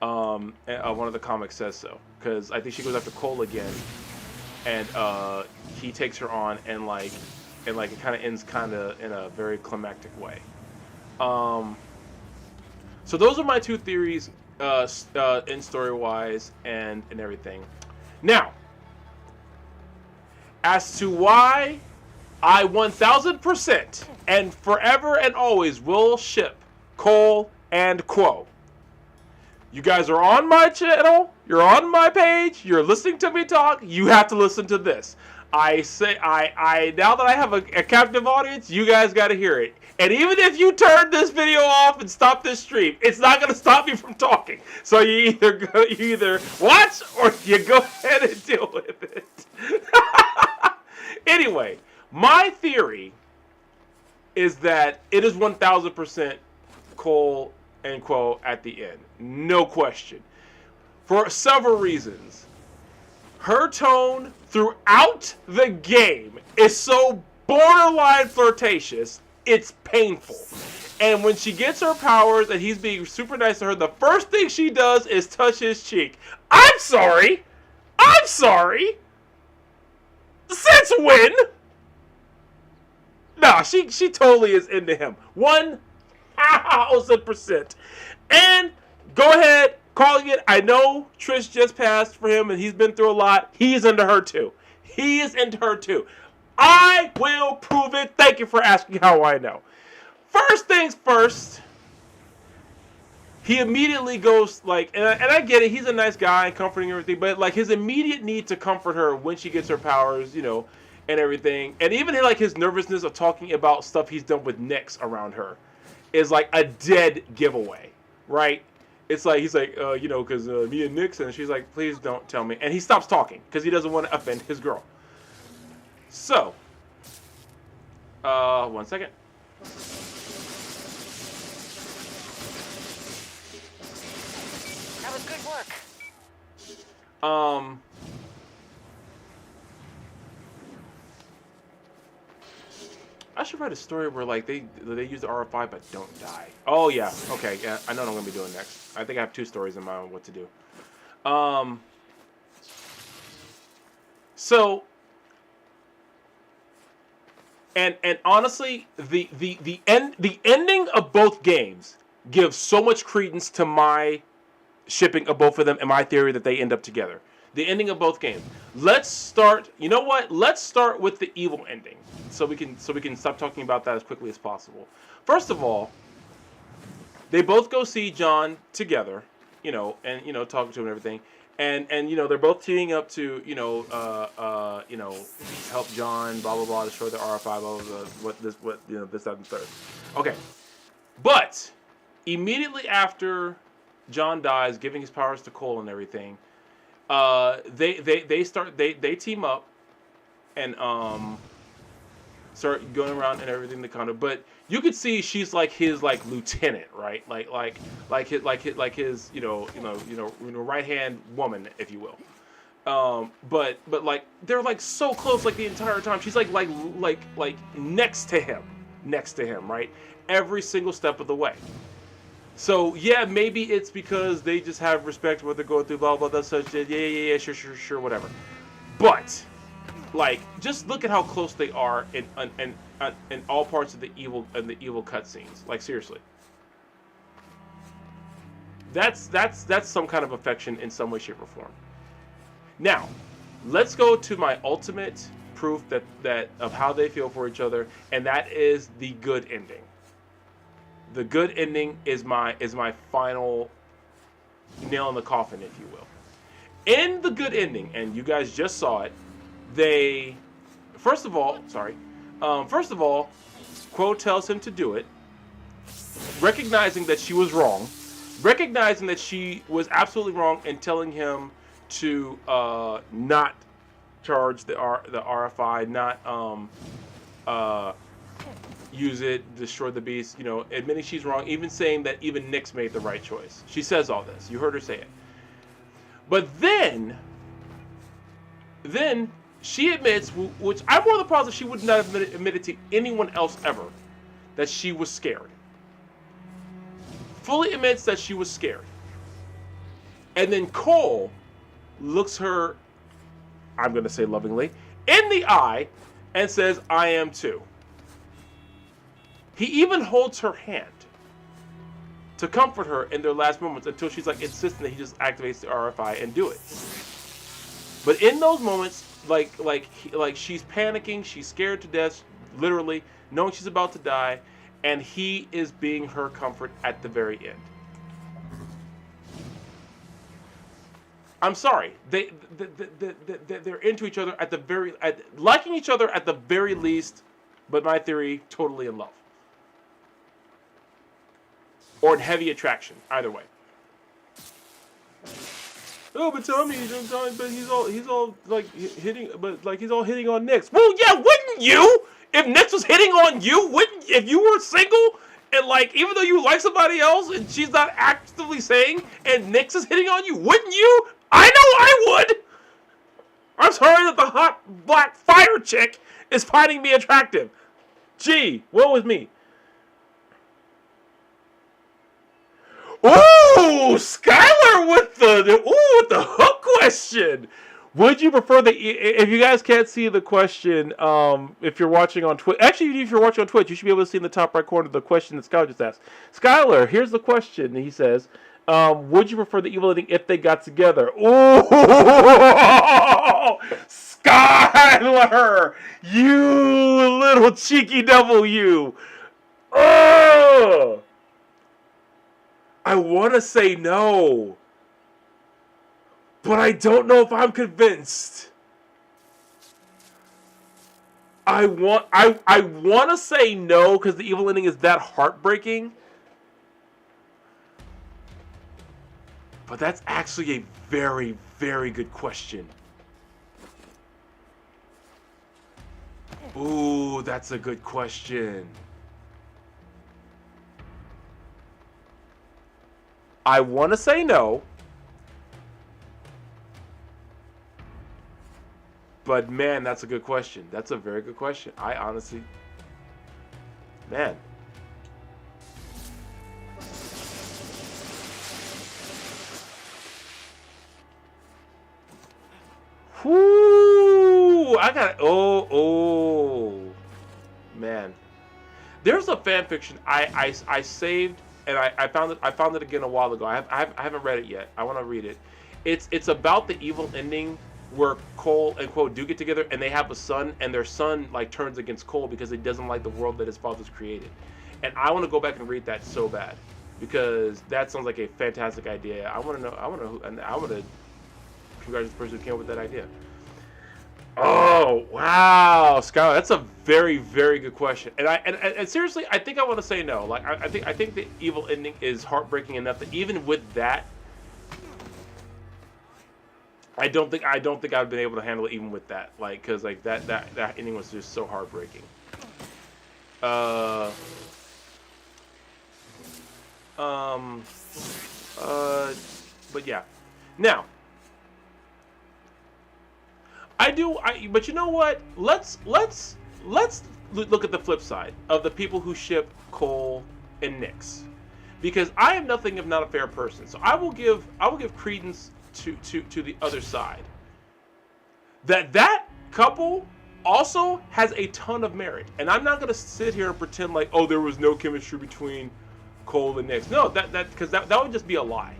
One of the comics says so, because I think she goes after Cole again, and he takes her on, and it kind of ends in a very climactic way. So those are my two theories, in story wise and everything. Now, as to why I 1000% and forever and always will ship Cole and Quo. You guys are on my channel, you're on my page, you're listening to me talk, you have to listen to this. I say, now that I have a captive audience, you guys got to hear it. And even if you turn this video off and stop this stream, it's not going to stop me from talking. So you either watch or you go ahead and deal with it. Anyway, my theory is that it is 1000% Cole and Quo at the end. No question. For several reasons. Her tone throughout the game is so borderline flirtatious, it's painful. And when she gets her powers and he's being super nice to her, the first thing she does is touch his cheek. I'm sorry. Since when? Nah, she totally is into him. 1000%. And go ahead, calling it. I know Trish just passed for him and he's been through a lot. He's into her too. He is into her too. I will prove it. Thank you for asking how I know. First things first, he immediately goes like, and I get it, he's a nice guy, comforting everything, but like his immediate need to comfort her when she gets her powers, you know, and everything, and even like his nervousness of talking about stuff he's done with Nyx around her is like a dead giveaway, right? It's like, he's like, you know, because me and Nyx, and she's like, please don't tell me. And he stops talking because he doesn't want to offend his girl. So, 1 second. That was good work. I should write a story where like they use the RF5 but don't die. Oh yeah, okay, yeah, I know what I'm gonna be doing next. I think I have 2 stories in mind on what to do. So, and honestly, the ending of both games gives so much credence to my shipping of both of them and my theory that they end up together. The ending of both games. Let's start. You know what? Let's start with the evil ending, so we can stop talking about that as quickly as possible. First of all, they both go see John together, you know, and you know, talking to him and everything, and you know, they're both teaming up to you know, help John, blah blah blah, destroy the RF5, blah blah blah, this, that, and third. Okay, but immediately after John dies, giving his powers to Cole and everything. They team up and start going around and everything the kind of, but you could see she's like his like lieutenant, right? Like his you know right hand woman, if you will. But like they're like so close like the entire time. She's like next to him, right? Every single step of the way. So yeah, maybe it's because they just have respect for what they're going through, blah blah, that's such. Yeah, sure, whatever. But like, just look at how close they are in all parts of the evil cutscenes. Like seriously, that's some kind of affection in some way, shape, or form. Now, let's go to my ultimate proof that of how they feel for each other, and that is the good ending. The good ending is my final nail in the coffin, if you will. In the good ending, and you guys just saw it, they first of all, Quo tells him to do it, recognizing that she was wrong, recognizing that she was absolutely wrong, and telling him to not charge the RFI, not use it, destroy the beast, admitting she's wrong, even saying that even Nyx made the right choice. She says all this. You heard her say it. But then she admits, which I'm more than positive she would not have admitted to anyone else ever, that she was scared. Fully admits that she was scared. And then Cole looks her, I'm going to say lovingly, in the eye and says, I am too. He even holds her hand to comfort her in their last moments until she's like insistent that he just activates the RFI and do it. But in those moments, like she's panicking, she's scared to death, literally knowing she's about to die, and he is being her comfort at the very end. I'm sorry, they're into each other liking each other at the very least, but my theory, totally in love. Or in heavy attraction, either way. Oh, but tell me, but he's all like hitting, but like he's all hitting on Nyx. Well, yeah, wouldn't you? If Nyx was hitting on you, wouldn't, if you were single and like even though you like somebody else and she's not actively saying, and Nyx is hitting on you, wouldn't you? I know I would. I'm sorry that the hot black fire chick is finding me attractive. Gee, woe is me. Ooh, Skylar with the hook question. Would you prefer if you guys can't see the question, if you're watching on Twitch, actually if you're watching on Twitch, you should be able to see in the top right corner the question that Skylar just asked. Skylar, here's the question. He says, would you prefer the evil ending if they got together? Ooh, Skylar, you little cheeky devil, you. Oh. I want to say no, but I don't know if I'm convinced. I want to say no because the evil ending is that heartbreaking. But that's actually a very, very good question. Ooh, that's a good question. I want to say no, but man, that's a good question. That's a very good question. I honestly, man. Whoo! Man. There's a fan fiction I saved. And I found it again a while ago. I haven't read it yet. I want to read it. It's about the evil ending where Cole and Quo do get together and they have a son, and their son like turns against Cole because he doesn't like the world that his father's created. And I want to go back and read that so bad because that sounds like a fantastic idea. I want to congratulate the person who came up with that idea. Oh wow, Skylar, that's a very, very good question. And seriously, I think I want to say no. Like I think the evil ending is heartbreaking enough that even with that, I don't think I've been able to handle it even with that. Like because like that ending was just so heartbreaking. But yeah, now. But you know what? Let's look at the flip side of the people who ship Cole and Nyx. because I am nothing if not a fair person. So I will give credence to the other side. That couple also has a ton of merit, and I'm not gonna sit here and pretend like, oh, there was no chemistry between Cole and Nix. No, because that would just be a lie.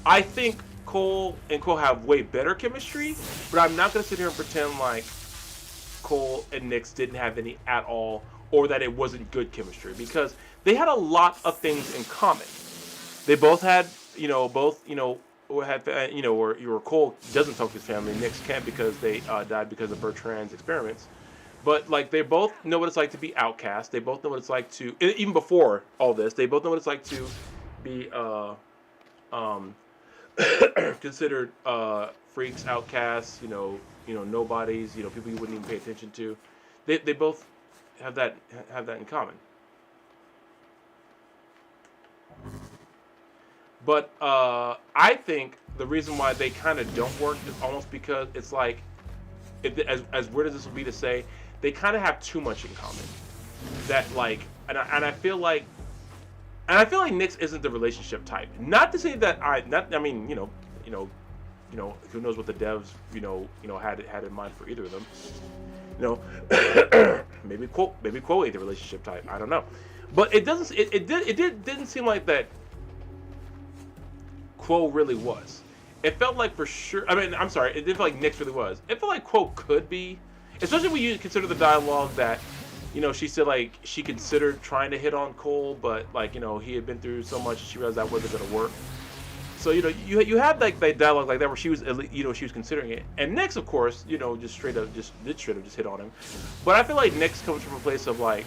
I think Cole and Cole have way better chemistry, but I'm not gonna sit here and pretend like Cole and Nix didn't have any at all, or that it wasn't good chemistry, because they had a lot of things in common. They both had, or Cole doesn't talk to his family, Nix can't because they died because of Bertrand's experiments. But like, they both know what it's like to be outcast. They both know what it's like to, even before all this, they both know what it's like to be considered freaks, outcasts, nobodies, people you wouldn't even pay attention to. They both have that in common. But I think the reason why they kind of don't work is almost because it's like, as weird as this will be to say, they kind of have too much in common. That like, and I feel like Nix isn't the relationship type. Not to say that who knows what the devs had in mind for either of them. Maybe Quo ain't the relationship type. I don't know, but it didn't seem like that Quo really was. It felt like for sure. I mean, I'm sorry. It didn't feel like Nix really was. It felt like Quo could be, especially when you consider the dialogue that, she said like she considered trying to hit on Cole, but like he had been through so much, she realized that wasn't gonna work. So you had like that dialogue like that where she was she was considering it, and Nix of course just straight up just hit on him. But I feel like Nix comes from a place of like,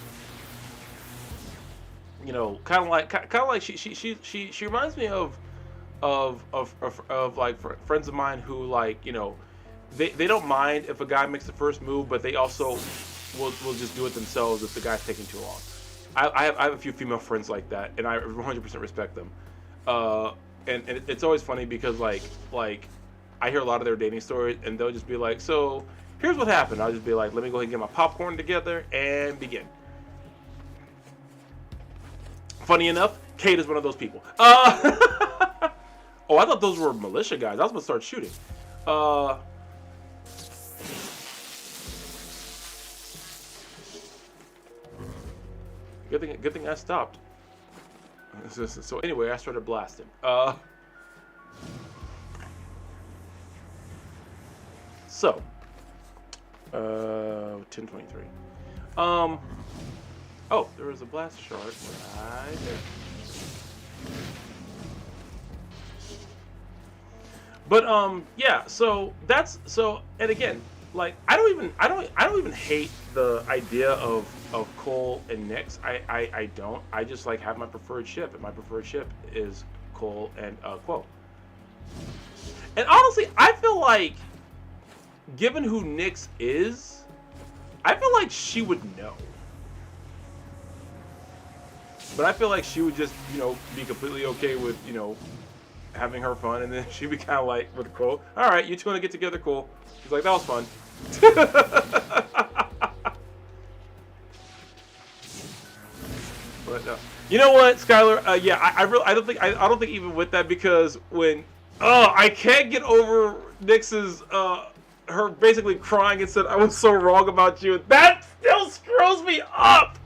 kind of like she reminds me of like friends of mine who like they don't mind if a guy makes the first move, but they also will just do it themselves if the guy's taking too long. I have a few female friends like that, and I 100% respect them. And it's always funny because like I hear a lot of their dating stories, and they'll just be like, so here's what happened. I'll just be like, let me go ahead and get my popcorn together and begin. Funny enough, Kate is one of those people. Oh, I thought those were militia guys. I was gonna start shooting. Good thing I stopped. So anyway, I started blasting. So 1023. Oh, there was a blast shard right there. But yeah, so that's and again, like I don't even hate the idea of Cole and Nix. I don't. I just like have my preferred ship, and my preferred ship is Cole and Quo. And honestly, I feel like, given who Nix is, I feel like she would know. But I feel like she would just, be completely okay with, having her fun, and then she'd be kind of like with Cole. All right, you two want to get together, cool. She's like, that was fun. But you know what, Skylar? Yeah, I don't think even with that, because when I can't get over Nix's her basically crying and said I was so wrong about you. That still screws me up.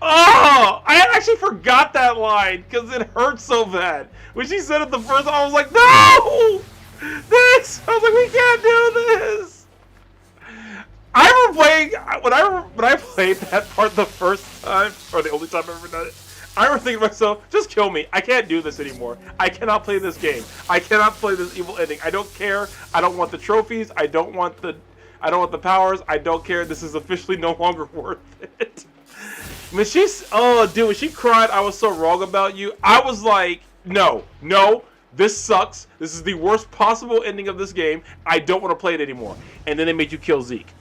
Oh, I actually forgot that line because it hurt so bad. When she said it the first time, I was like, no! This! I was like, we can't do this! I remember playing, when I played that part the first time, or the only time I've ever done it, I remember thinking to myself, just kill me. I can't do this anymore. I cannot play this game. I cannot play this evil ending. I don't care. I don't want the trophies. I don't want the powers. I don't care. This is officially no longer worth it. When when she cried, I was so wrong about you. I was like, no, this sucks. This is the worst possible ending of this game. I don't want to play it anymore. And then they made you kill Zeke.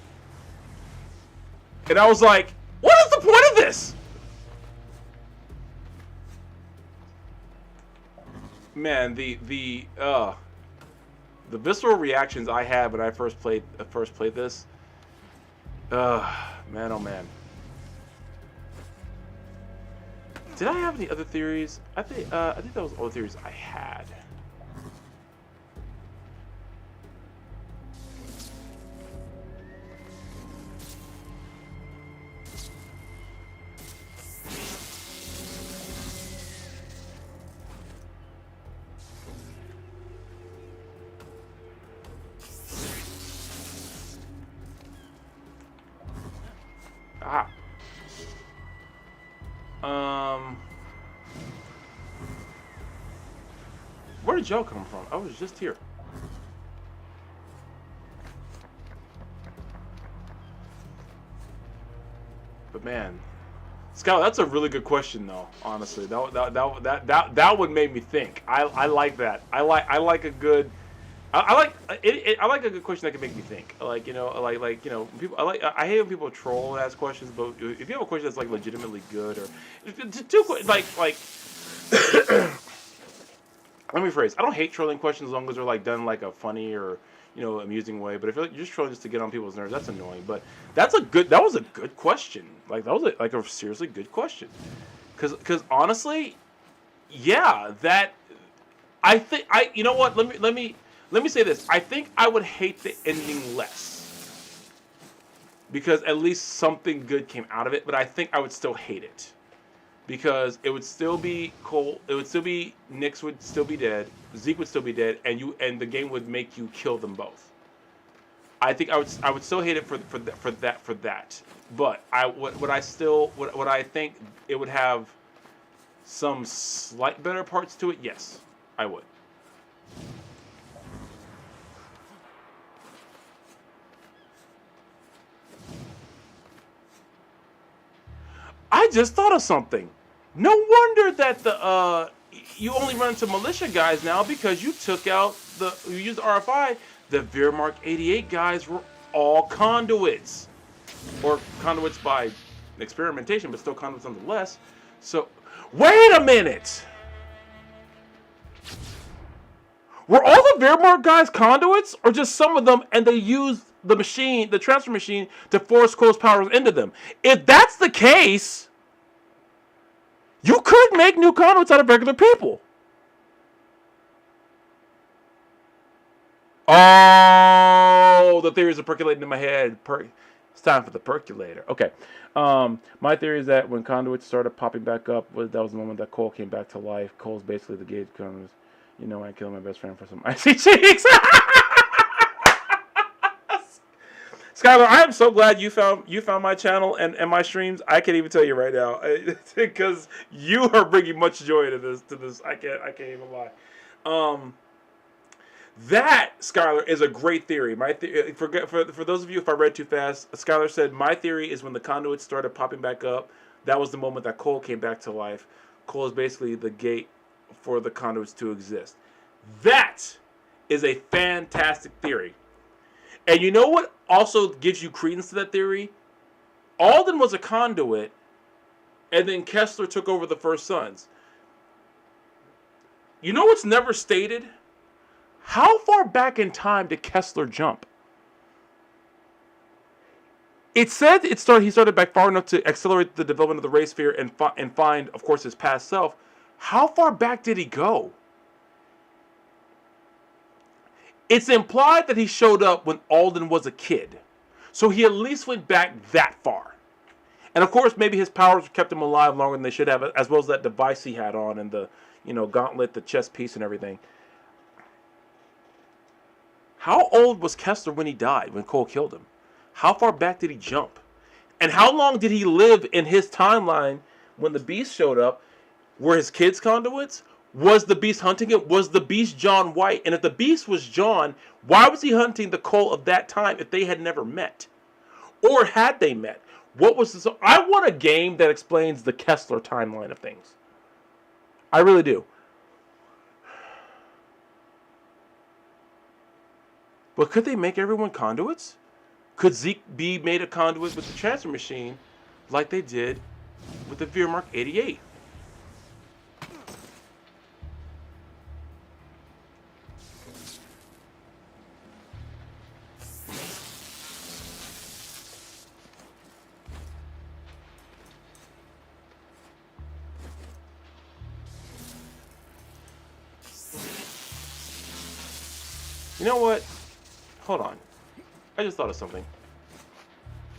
And I was like, what is the point of this? Man, the visceral reactions I had when I first played this. Man, oh man. Did I have any other theories? I think that was all the theories I had. Ah. Where did y'all come from? I was just here. But man, Scout, that's a really good question, though. Honestly, that would make me think. I like that. I like a good. I like it. I like a good question that can make me think. Like people. I hate when people troll and ask questions, but if you have a question that's like legitimately good or like. Let me rephrase. I don't hate trolling questions as long as they're like done like a funny or amusing way. But if you're just trolling just to get on people's nerves, that's annoying. But that was a good question. Like that was a seriously good question. Because honestly, yeah, that I think you know what? Let me say this. I think I would hate the ending less because at least something good came out of it. But I think I would still hate it. Because it would still be Cole. It would still be Nix would still be dead. Zeke would still be dead, and the game would make you kill them both. I think I would still hate it for that. But what I think it would have some slight better parts to it. Yes, I would. I just thought of something. No wonder that you only run into militia guys now because you used RFI. The Wehrmacht 88 guys were all conduits, or conduits by experimentation, but still conduits nonetheless. So, wait a minute. Were all the Wehrmacht guys conduits, or just some of them, and they used the transfer machine, to force close powers into them? If that's the case, you could make new conduits out of regular people. Oh, the theories are percolating in my head. It's time for the percolator. Okay. My theory is that when conduits started popping back up, that was the moment that Cole came back to life. Cole's basically the gauge conduit. I killed my best friend for some icy cheeks. Skylar, I am so glad you found my channel and my streams. I can't even tell you right now because you are bringing much joy to this. I can't even lie. That, Skylar, is a great theory. My for those of you, if I read too fast, Skylar said my theory is when the conduits started popping back up. That was the moment that Cole came back to life. Cole is basically the gate for the conduits to exist. That is a fantastic theory. And you know what also gives you credence to that theory? Alden was a conduit, and then Kessler took over the First Sons. You know what's never stated? How far back in time did Kessler jump? It said he started back far enough to accelerate the development of the race sphere and find, of course, his past self. How far back did he go? It's implied that he showed up when Alden was a kid. So he at least went back that far. And of course, maybe his powers kept him alive longer than they should have, as well as that device he had on and the, gauntlet, the chest piece and everything. How old was Kessler when he died, when Cole killed him? How far back did he jump? And how long did he live in his timeline when the Beast showed up? Were his kids conduits? Was the Beast hunting it? Was the Beast John White? And if the Beast was John, why was he hunting the Cole of that time if they had never met? Or had they met? What was this? I want a game that explains the Kessler timeline of things. I really do. But could they make everyone conduits? Could Zeke be made a conduit with the transfer machine like they did with the Wehrmacht 88? You know what? Hold on. I just thought of something.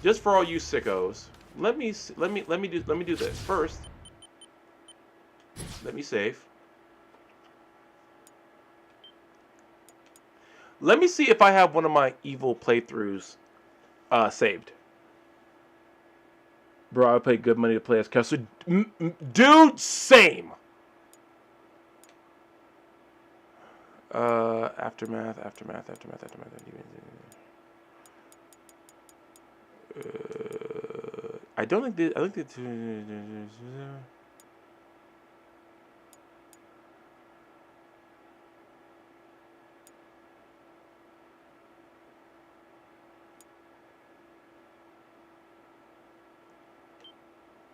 Just for all you sickos, let me do this first. Let me save. Let me see if I have one of my evil playthroughs saved. Bro, I paid good money to play as Kessler. Dude, same. Aftermath. I don't think they. I think they.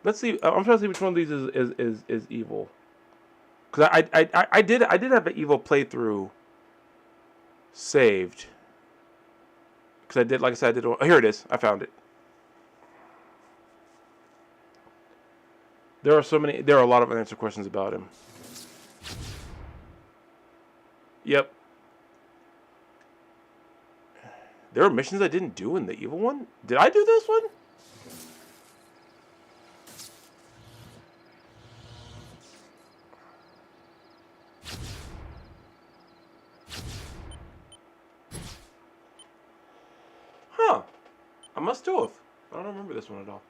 Let's see. I'm trying to see which one of these is evil. Cause I did have an evil playthrough saved. Cause I did, like I said, I did. Oh, here it is. I found it. There are so many. There are a lot of unanswered questions about him. Yep. There are missions I didn't do in the evil one. Did I do this one? Huh. I must have. I don't remember this one at all.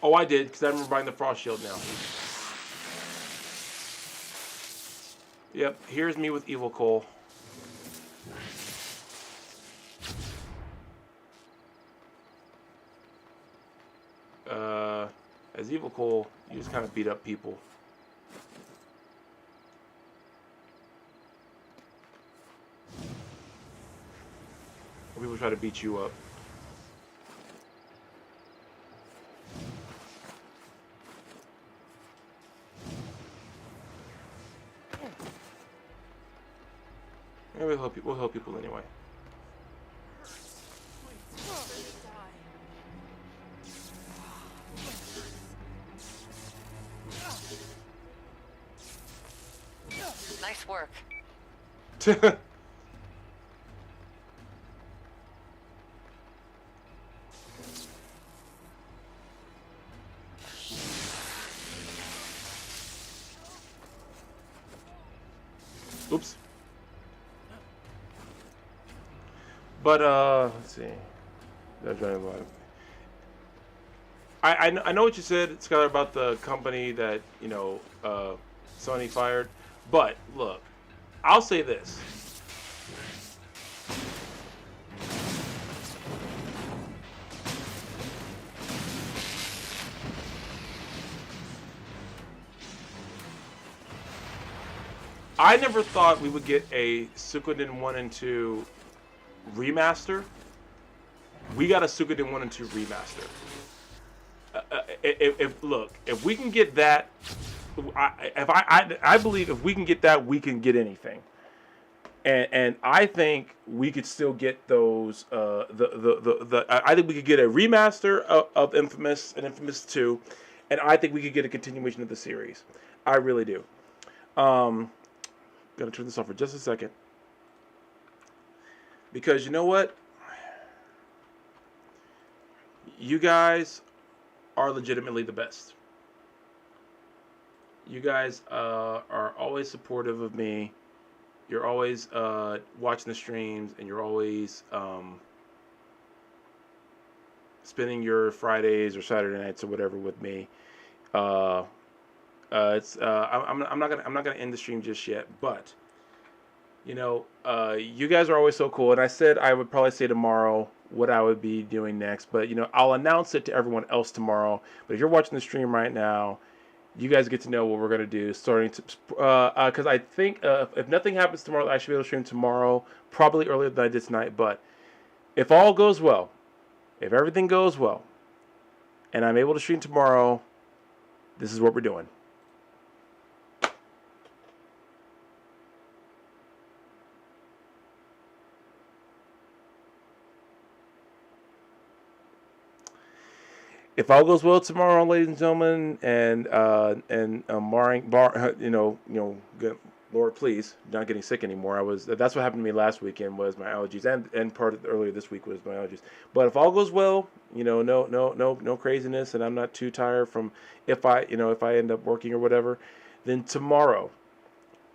Oh, I did, because I remember buying the frost shield now. Yep, here's me with Evil Cole. As Evil Cole, you just kind of beat up people. Or people try to beat you up. Yeah, we'll help people anyway. Nice work. Oops. But let's see. I know what you said, Skylar, about the company that Sony fired. But look, I'll say this. I never thought we would get a Suikoden 1 and 2 remaster. We got a Suikoden 1 and 2 remaster. If we can get that, I believe if we can get that, we can get anything. And I think we could still get those. I think we could get a remaster of Infamous and Infamous 2, and I think we could get a continuation of the series. I really do. Gonna turn this off for just a second. Because you know what? You guys are legitimately the best. You guys are always supportive of me. You're always watching the streams, and you're always spending your Fridays or Saturday nights or whatever with me. I'm not gonna end the stream just yet, but you guys are always so cool. And I said I would probably say tomorrow what I would be doing next, but I'll announce it to everyone else tomorrow. But if you're watching the stream right now, you guys get to know what we're gonna do starting to because I think if nothing happens tomorrow, I should be able to stream tomorrow, probably earlier than I did tonight. But if all goes well, if everything goes well, and I'm able to stream tomorrow, this is what we're doing. if all goes well tomorrow, ladies and gentlemen, and Lord, please, not getting sick anymore. That's what happened to me last weekend was my allergies, and part of earlier this week was my allergies. But if all goes well, no craziness, and I'm not too tired from if I end up working or whatever, then tomorrow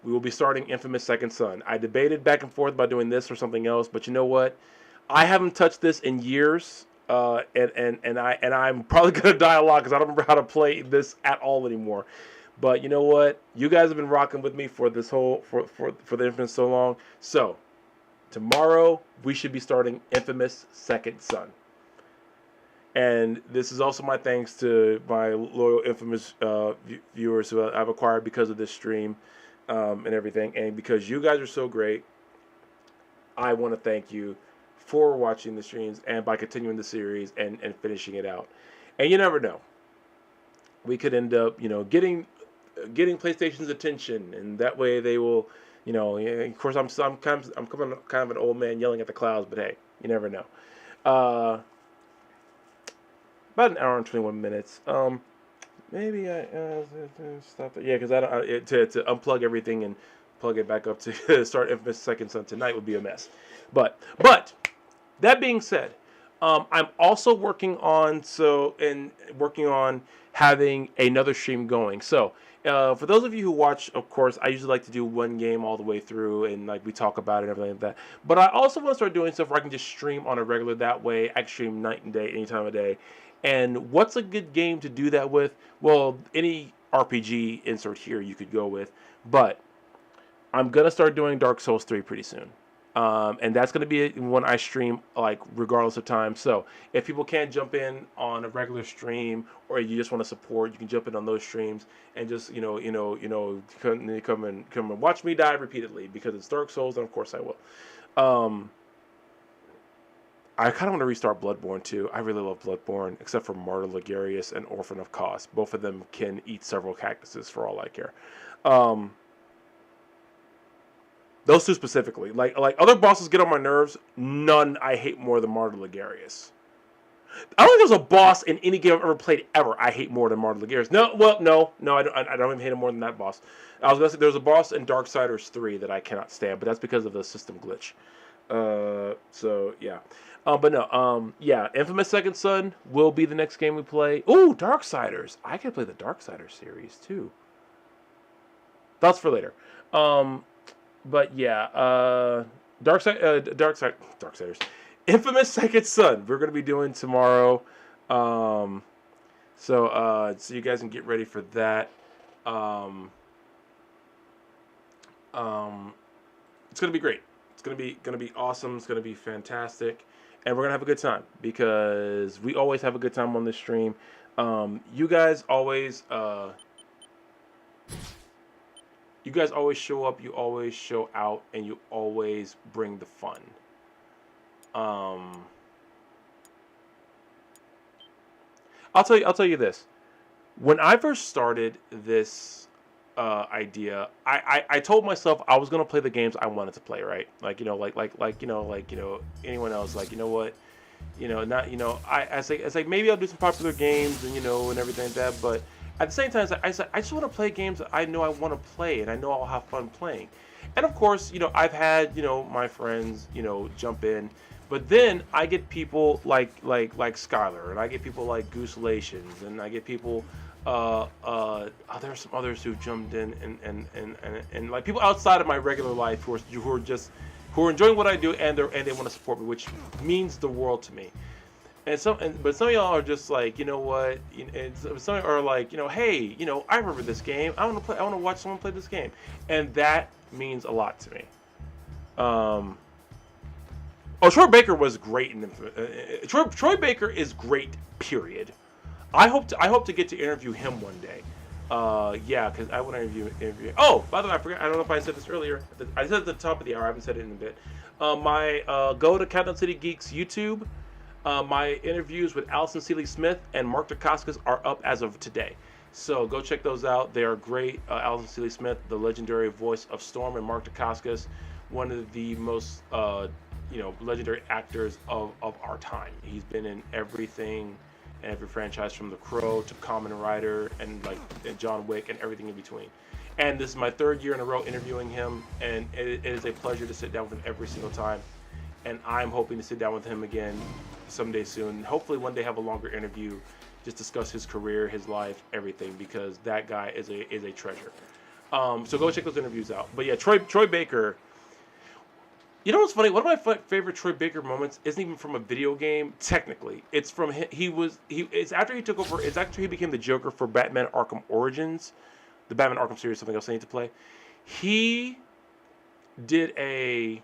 we will be starting Infamous Second Son. I debated back and forth about doing this or something else, but you know what? I haven't touched this in years. And I'm probably gonna die a lot because I don't remember how to play this at all anymore. But you know what? You guys have been rocking with me for this whole for the Infamous so long. So tomorrow we should be starting Infamous Second Son. And this is also my thanks to my loyal Infamous viewers who I've acquired because of this stream and everything. And because you guys are so great, I want to thank you for watching the streams and by continuing the series and finishing it out. And you never know, we could end up getting PlayStation's attention, and that way they will of course I'm kind of an old man yelling at the clouds, but hey, you never know. About an hour and 21 minutes. Maybe I stop it. Yeah, because to unplug everything and plug it back up to start Infamous Second Son tonight would be a mess. But that being said, I'm also working on having another stream going. So for those of you who watch, of course, I usually like to do one game all the way through and like we talk about it and everything like that. But I also want to start doing stuff where I can just stream on a regular. That way I can stream night and day, any time of day. And what's a good game to do that with? Well, any RPG insert here you could go with. But I'm going to start doing Dark Souls 3 pretty soon. And that's going to be when I stream, like, regardless of time. So if people can't jump in on a regular stream, or you just want to support, you can jump in on those streams and just come and watch me die repeatedly because it's Dark Souls, and of course I will. I kind of want to restart Bloodborne too. I really love Bloodborne, except for Martyr Ligarius and Orphan of Kos. Both of them can eat several cactuses for all I care. Those two specifically. Like other bosses get on my nerves. None I hate more than Martyr Ligarius. I don't think there's a boss in any game I've ever played ever I hate more than Martyr Ligarius. No, I don't even hate him more than that boss. I was going to say there's a boss in Darksiders 3 that I cannot stand, but that's because of the system glitch. So, yeah. Infamous Second Son will be the next game we play. Ooh, Darksiders. I can play the Darksiders series, too. Thoughts for later. Darksiders. Infamous Second Son. We're going to be doing tomorrow. So you guys can get ready for that. It's going to be great. It's going to be awesome. It's going to be fantastic. And we're going to have a good time because we always have a good time on this stream. You guys always show up, you always show out, and you always bring the fun. I'll tell you this. When I first started this idea, I told myself I was gonna play the games I wanted to play, right? Like anyone else, like, you know what? I say maybe I'll do some popular games and and everything like that, but at the same time, I said, I just want to play games that I know I want to play, and I know I'll have fun playing. And of course, I've had, my friends, jump in. But then I get people like Skylar, and I get people like Goose Lations, and I get people, there's some others who jumped in, and like people outside of my regular life who are enjoying what I do, and they want to support me, which means the world to me. But some of y'all are just like, you know what? And some are like, hey, I remember this game. I want to watch someone play this game, and that means a lot to me. Troy Baker was great in Troy Baker is great. Period. I hope to get to interview him one day. Because I want to interview. Oh, by the way, I forgot. I don't know if I said this earlier. I said at the top of the hour. I haven't said it in a bit. Go to Countdown City Geeks YouTube. My interviews with Allison Seeley Smith and Mark Dacascos are up as of today. So go check those out. They are great. Allison Seeley Smith, the legendary voice of Storm, and Mark Dacascos, one of the most legendary actors of our time. He's been in everything and every franchise from The Crow to Kamen Rider and John Wick and everything in between. And this is my 3rd year in a row interviewing him, and it is a pleasure to sit down with him every single time. And I'm hoping to sit down with him again someday soon. Hopefully one day have a longer interview, just discuss his career, his life, everything, because that guy is a treasure. So go check those interviews out. But yeah, Troy Baker. You know what's funny? One of my favorite Troy Baker moments isn't even from a video game. Technically, it's from it's after he took over. It's after he became the Joker for Batman Arkham Origins, the Batman Arkham series. Something else I need to play. He did a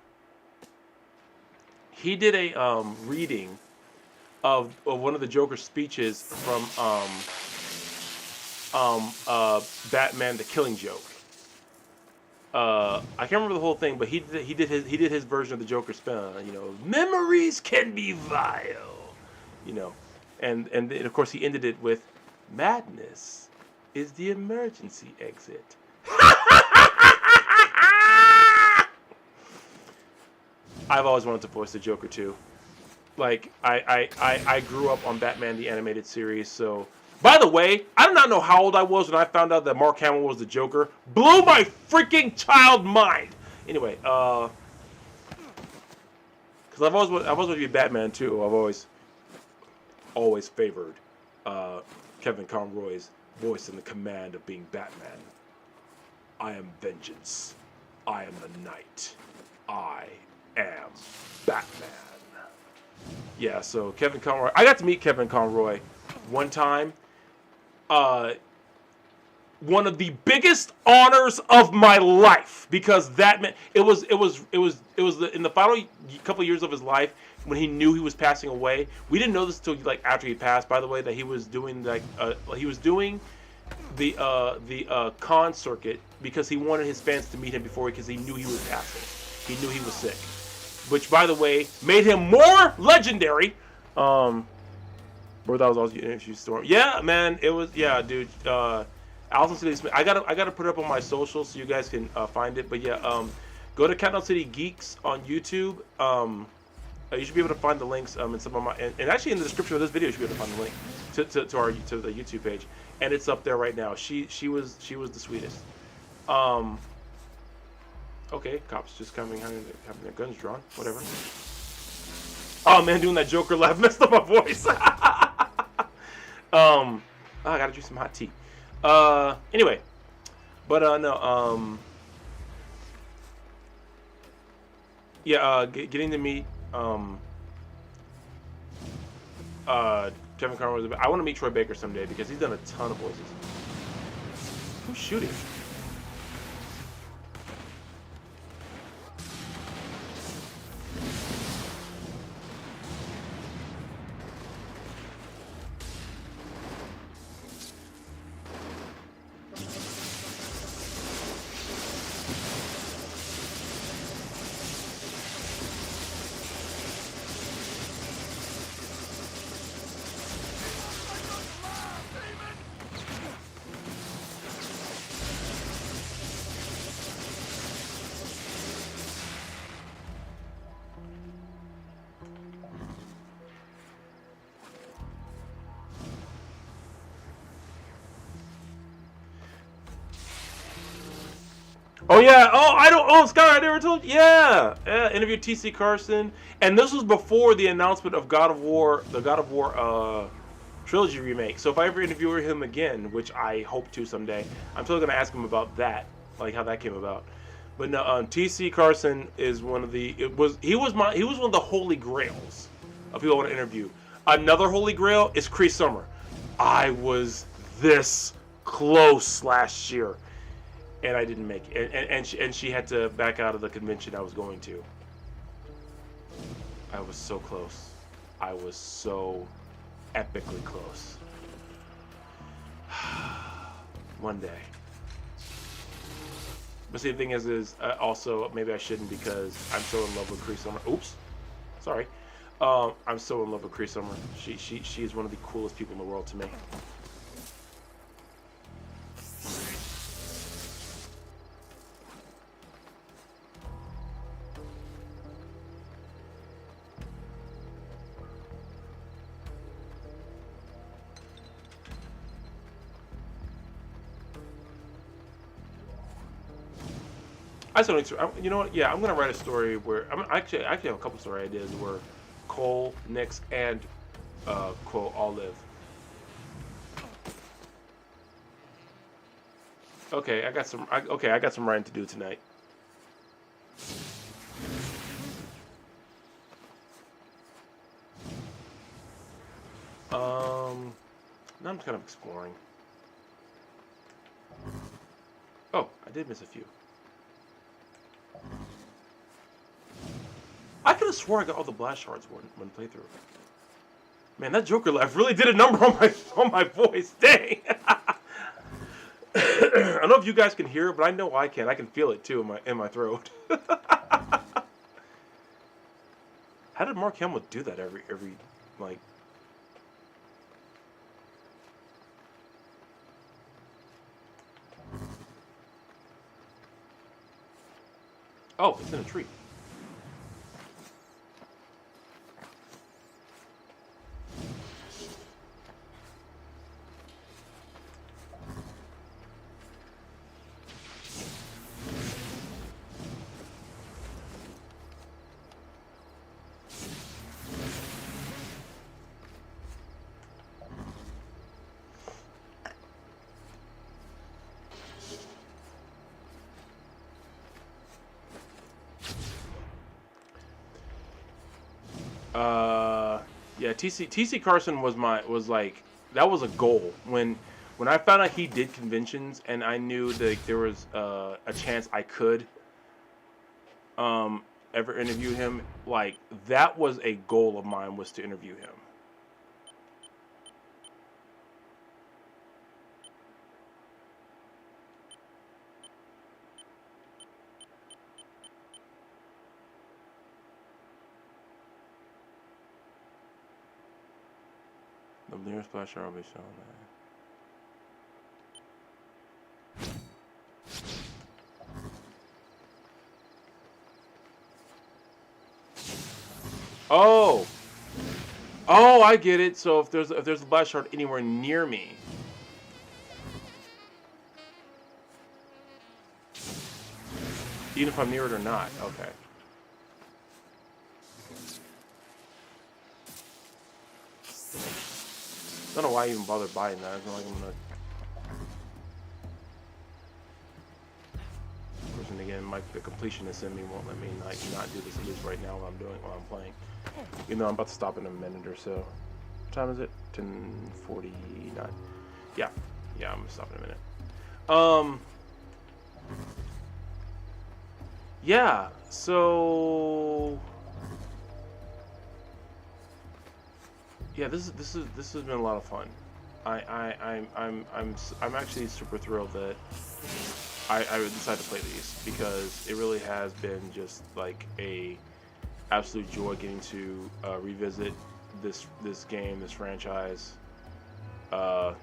reading of one of the Joker's speeches from Batman: The Killing Joke. I can't remember the whole thing, but he did his version of the Joker spin. Memories can be vile. And of course he ended it with, madness is the emergency exit. I've always wanted to voice the Joker too. Like I grew up on Batman the Animated Series, so. By the way, I do not know how old I was when I found out that Mark Hamill was the Joker. Blew my freaking child mind. Anyway, because I've always wanted to be Batman too. I've always favored Kevin Conroy's voice in the command of being Batman. I am vengeance. I am the night. I am Batman. Yeah, so Kevin Conroy. I got to meet Kevin Conroy one time. One of the biggest honors of my life, because that meant it was in the final couple of years of his life when he knew he was passing away. We didn't know this until after he passed, by the way, that he was doing the con circuit because he wanted his fans to meet him because he knew he was passing. He knew he was sick, which, by the way, made him more legendary. Bro, that was all you storm. Yeah, man, it was. Yeah, dude. Allison City Smith. I gotta put it up on my social so you guys can find it. But yeah, go to Countdown City Geeks on YouTube. You should be able to find the links in some of my and actually in the description of this video you should be able to find the link to the YouTube page, and it's up there right now. She was the sweetest. Okay, cops just having their guns drawn. Whatever. Oh man, doing that Joker laugh messed up my voice. I gotta drink some hot tea. Anyway, but no. Yeah. Getting to meet Kevin Conroy. I want to meet Troy Baker someday because he's done a ton of voices. Who's shooting? Oh yeah. Scott, I never told you. Yeah. Interviewed T.C. Carson, and this was before the announcement of God of War, the God of War trilogy remake. So if I ever interview him again, which I hope to someday, I'm still gonna ask him about that, like how that came about. But no, T.C. Carson is one of the. He was one of the holy grails of people I want to interview. Another holy grail is Cree Summer. I was this close last year. And I didn't make it, and she had to back out of the convention I was going to. I was so close. I was so epically close. One day. But see, the thing is also maybe I shouldn't because I'm so in love with Cree Summer. Oops, sorry. I'm so in love with Cree Summer. She is one of the coolest people in the world to me. I still need to. You know what? Yeah, I'm gonna write a story where I actually have a couple story ideas where Cole, Nix, and Quill all live. Okay, I got some. I got some writing to do tonight. Now I'm just kind of exploring. Oh, I did miss a few. I could have swore I got all the blast shards one playthrough. Man, that Joker laugh really did a number on my voice. Dang. I don't know if you guys can hear it, but I know I can. I can feel it too in my throat. How did Mark Hamill do that every like? Oh, it's in a tree. Yeah, TC Carson was like that was a goal when I found out he did conventions and I knew that there was a chance I could ever interview him. Like that was a goal of mine, was to interview him. The nearest splash will be shown there. Oh, I get it. So if there's a blast shard anywhere near me, even if I'm near it or not, okay. I don't know why I even bothered buying that. It's not like I'm gonna. Of course, and again, the completionist in me won't let me not do this, at least right now while I'm playing. Even though I'm about to stop in a minute or so. What time is it? 10:49. Yeah, I'm gonna stop in a minute. Yeah. So. Yeah, this has been a lot of fun. I'm actually super thrilled that I decided to play these, because it really has been just like a absolute joy getting to revisit this game, this franchise. And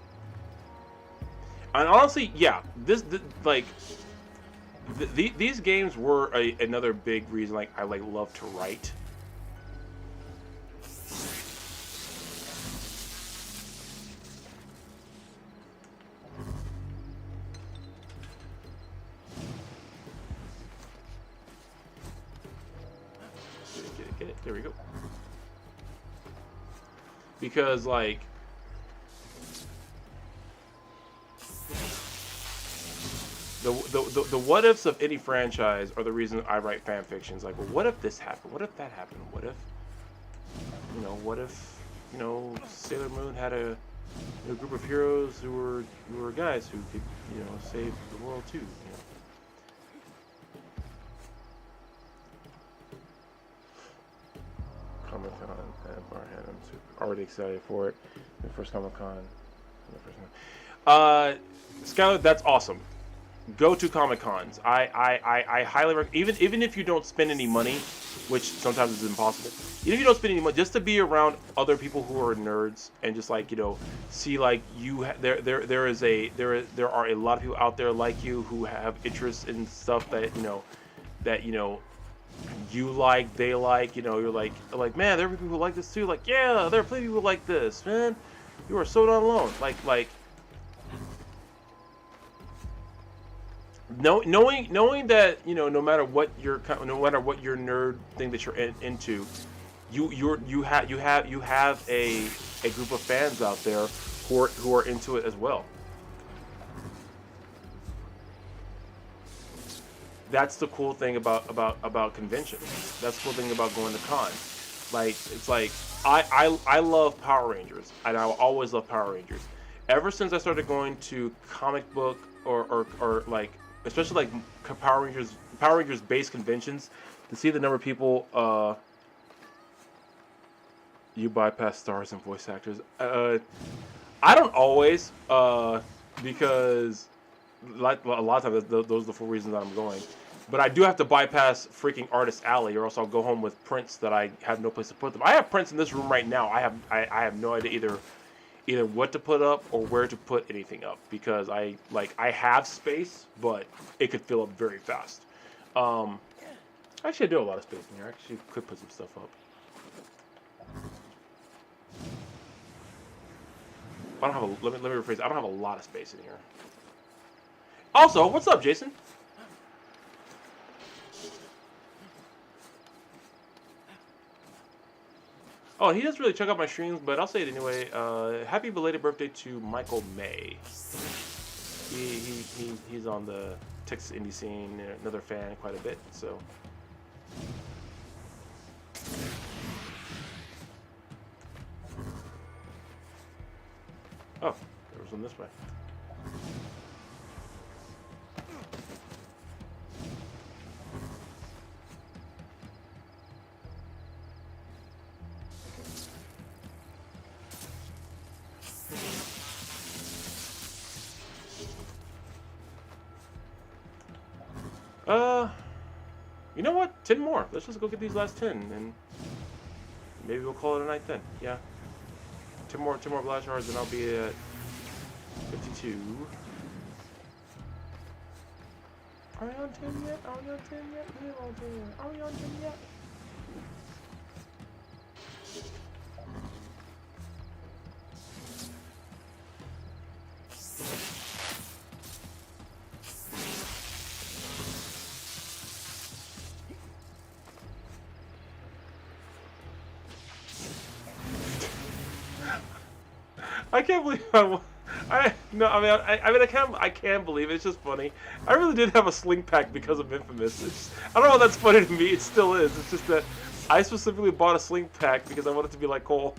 honestly, yeah, these games were another big reason I love to write. Get it. There we go. Because like the what ifs of any franchise are the reason I write fan fictions. Like, well, what if this happened? What if that happened? What if Sailor Moon had a group of heroes who were guys who could save the world too. Comic-Con at Barhead. I'm already excited for it. The first Comic-Con. Skylar, that's awesome. Go to Comic-Cons. I highly recommend, even if you don't spend any money, which sometimes is impossible. Even if you don't spend any money, just to be around other people who are nerds and just see there are a lot of people out there like you who have interests in stuff that you like, they like, you're like, man, there are people who like this too. Like, yeah, there are plenty of people who like this, man. You are so not alone. Like, knowing that, you know, no matter what your nerd thing that you're into, you have a group of fans out there who are into it as well. That's the cool thing about conventions. That's the cool thing about going to cons. Like, it's like I love Power Rangers, and I will always love Power Rangers. Ever since I started going to comic book or like, especially like Power Rangers based conventions, to see the number of people you bypass stars and voice actors. I don't always, because like a lot of times those are the 4 reasons that I'm going. But I do have to bypass freaking Artist Alley, or else I'll go home with prints that I have no place to put them. I have prints in this room right now. I have no idea either what to put up or where to put anything up, because I have space, but it could fill up very fast. Actually, I do have a lot of space in here. I actually could put some stuff up. I don't have a, let me rephrase. I don't have a lot of space in here. Also, what's up, Jason? Oh, he doesn't really check out my streams, but I'll say it anyway. Happy belated birthday to Michael May. He's on the Texas indie scene, another fan quite a bit, so. Oh, there was one this way. You know what? 10 more. Let's just go get these last 10, and maybe we'll call it a night then. Yeah. 10 more blast shards, and I'll be at 52. Are we on 10 yet? Are we on 10 yet? Are we on 10 yet? I can't believe I can't believe it. It's just funny. I really did have a sling pack because of InFAMOUS. I don't know if that's funny to me. It still is. It's just that I specifically bought a sling pack because I wanted to be like Cole.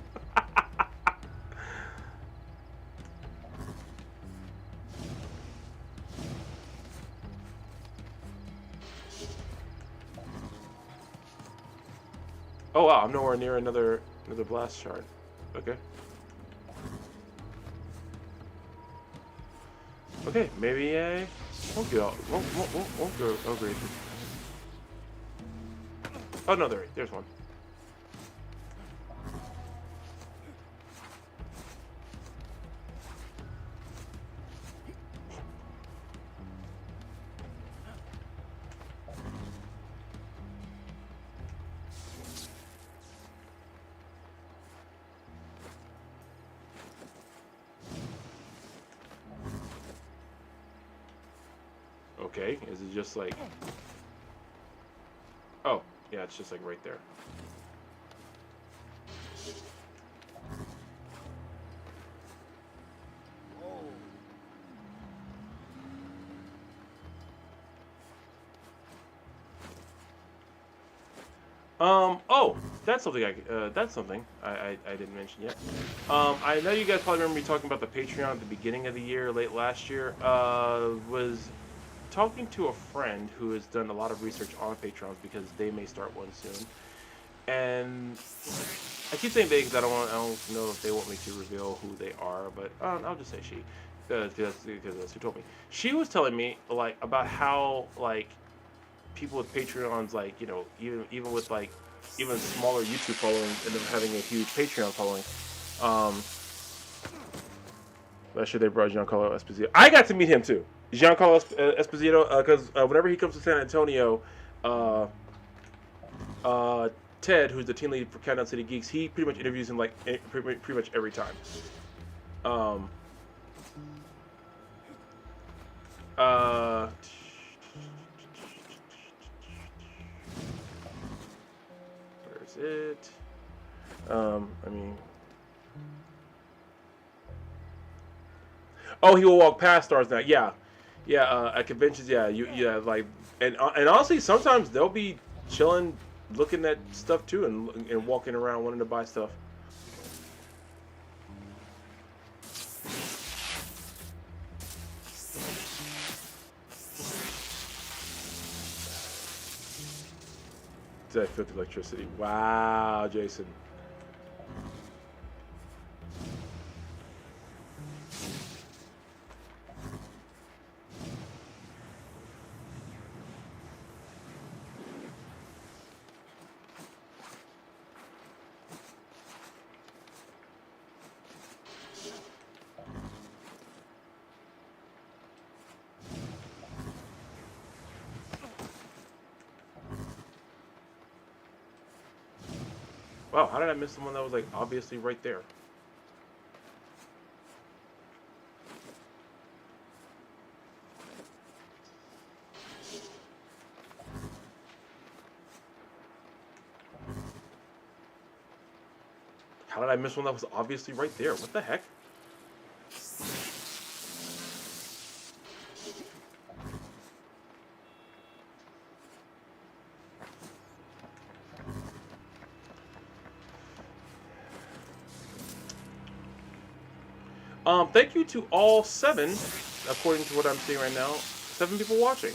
Oh wow, I'm nowhere near another blast shard. Okay. Okay, maybe I won't go upgrade. Oh no, there's one. Okay, is it just like... Oh, yeah, it's just like right there. Oh, that's something I didn't mention yet. I know you guys probably remember me talking about the Patreon at the beginning of the year, late last year. Was talking to a friend who has done a lot of research on Patrons because they may start one soon, and I keep saying they because I don't know if they want me to reveal who they are, but I'll just say she, because that's who told me. She was telling me like about how like people with Patreons, like, you know, even with like even smaller YouTube followings and them having a huge Patreon following. Last year they brought Giancarlo Esposito. I got to meet him too. Giancarlo Esposito, because whenever he comes to San Antonio, Ted, who's the team lead for Countdown City Geeks, he pretty much interviews him like pretty much every time. That's it. I mean, oh, he will walk past stars now. Yeah, yeah. At conventions, yeah, yeah, like, and honestly, sometimes they'll be chilling, looking at stuff too, and walking around wanting to buy stuff. That filthy electricity. Wow, Jason. Wow, how did I miss the one that was like obviously right there? How did I miss one that was obviously right there? What the heck? Thank you to all 7, according to what I'm seeing right now, 7 people watching.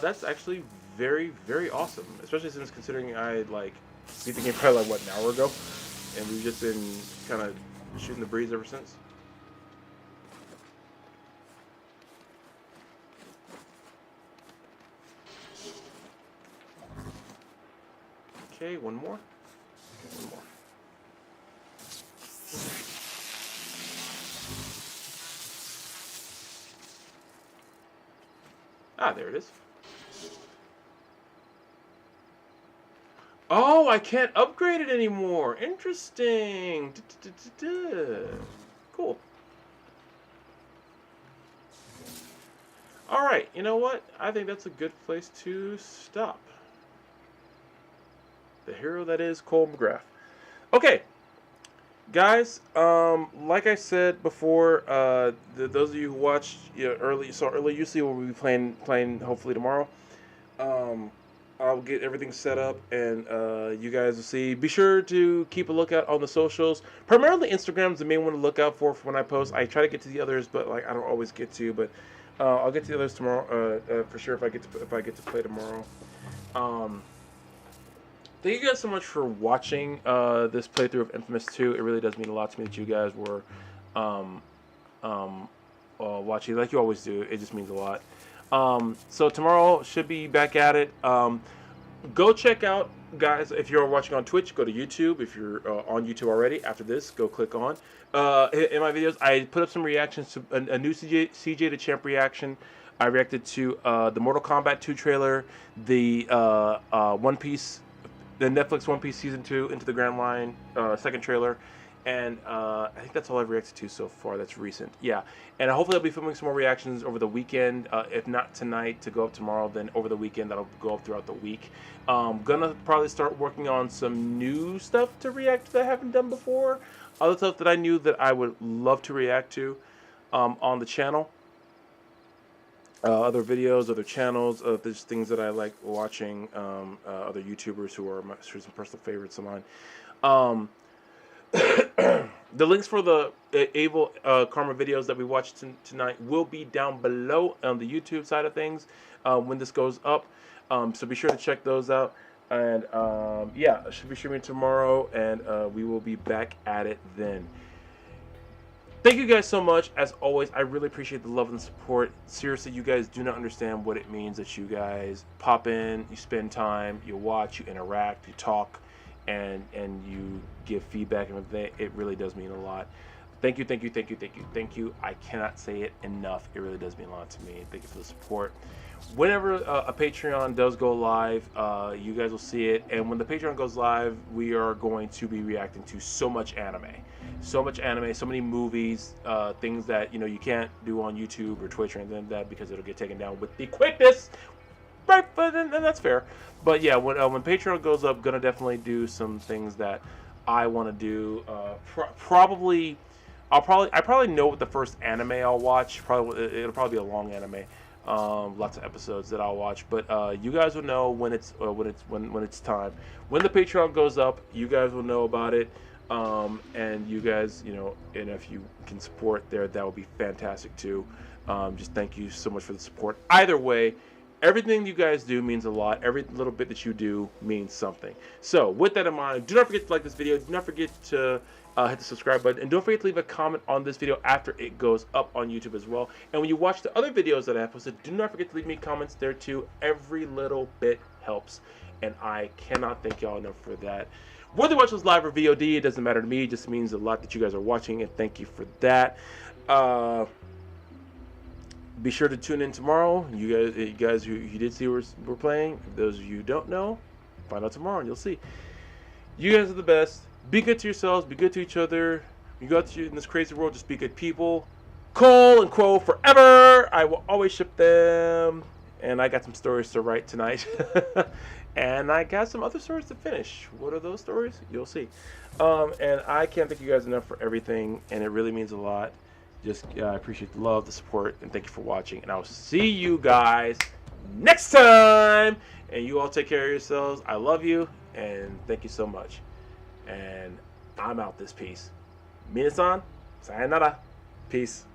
That's actually very, very awesome, especially since considering I beat the game probably like what, an hour ago, and we've just been kind of shooting the breeze ever since. Okay, one more. One more. Ah, there it is. Oh, I can't upgrade it anymore. Interesting. Cool. Alright, you know what? I think that's a good place to stop. The hero that is Cole McGrath. Okay. Guys, like I said before, those of you who watched early, usually we'll be playing hopefully tomorrow. I'll get everything set up, and you guys will see. Be sure to keep a lookout on the socials. Primarily, Instagram's the main one to look out for when I post. I try to get to the others, but I don't always get to. But I'll get to the others tomorrow for sure if I get to play tomorrow. Thank you guys so much for watching this playthrough of Infamous 2. It really does mean a lot to me that you guys were watching like you always do. It just means a lot. So tomorrow should be back at it. Go check out, guys, if you're watching on Twitch, go to YouTube. If you're on YouTube already, after this, go click on. In my videos, I put up some reactions to a new CJ the Champ reaction. I reacted to the Mortal Kombat 2 trailer, the One Piece, the Netflix One Piece Season 2 Into the Grand Line second trailer. And I think that's all I've reacted to so far that's recent. Yeah. And hopefully I'll be filming some more reactions over the weekend. If not tonight to go up tomorrow, then over the weekend that'll go up throughout the week. Gonna probably start working on some new stuff to react to that I haven't done before. Other stuff that I knew that I would love to react to on the channel. Other videos, other channels, there's things that I like watching, other YouTubers who are some personal favorites of mine. The links for the Abel Karma videos that we watched tonight will be down below on the YouTube side of things when this goes up. So be sure to check those out. And yeah, I should be streaming tomorrow, and we will be back at it then. Thank you guys so much. As always, I really appreciate the love and support. Seriously, you guys do not understand what it means that you guys pop in, you spend time, you watch, you interact, you talk, and you give feedback, and it really does mean a lot. Thank you, thank you, thank you, thank you, thank you. I cannot say it enough. It really does mean a lot to me. Thank you for the support. Whenever a Patreon does go live, you guys will see it. And when the Patreon goes live, we are going to be reacting to so much anime. So much anime, so many movies, things that you can't do on YouTube or Twitch or anything like that because it'll get taken down with the quickness right, but and that's fair. But yeah, when Patreon goes up, gonna definitely do some things that I want to do. Probably, I probably know what the first anime I'll watch. It'll probably be a long anime. Lots of episodes that I'll watch, but you guys will know when it's time. When the Patreon goes up, you guys will know about it. And you guys, and if you can support there, that would be fantastic too. Just thank you so much for the support. Either way, everything you guys do means a lot. Every little bit that you do means something. So with that in mind, do not forget to like this video. Do not forget to hit the subscribe button. And don't forget to leave a comment on this video after it goes up on YouTube as well. And when you watch the other videos that I have posted, do not forget to leave me comments there too. Every little bit helps. And I cannot thank y'all enough for that. Whether you watch this live or VOD, it doesn't matter to me. It just means a lot that you guys are watching, and thank you for that. Be sure to tune in tomorrow. You guys who did see we're playing, those of you who don't know, find out tomorrow and you'll see. You guys are the best. Be good to yourselves. Be good to each other. You go out in this crazy world, just be good people. Cole and Quo forever. I will always ship them. And I got some stories to write tonight. And I got some other stories to finish. What are those stories? You'll see. And I can't thank you guys enough for everything. And it really means a lot. Just I appreciate the love, the support, and thank you for watching. And I will see you guys next time. And you all take care of yourselves. I love you. And thank you so much. And I'm out this piece. Minasan, sayonara. Peace.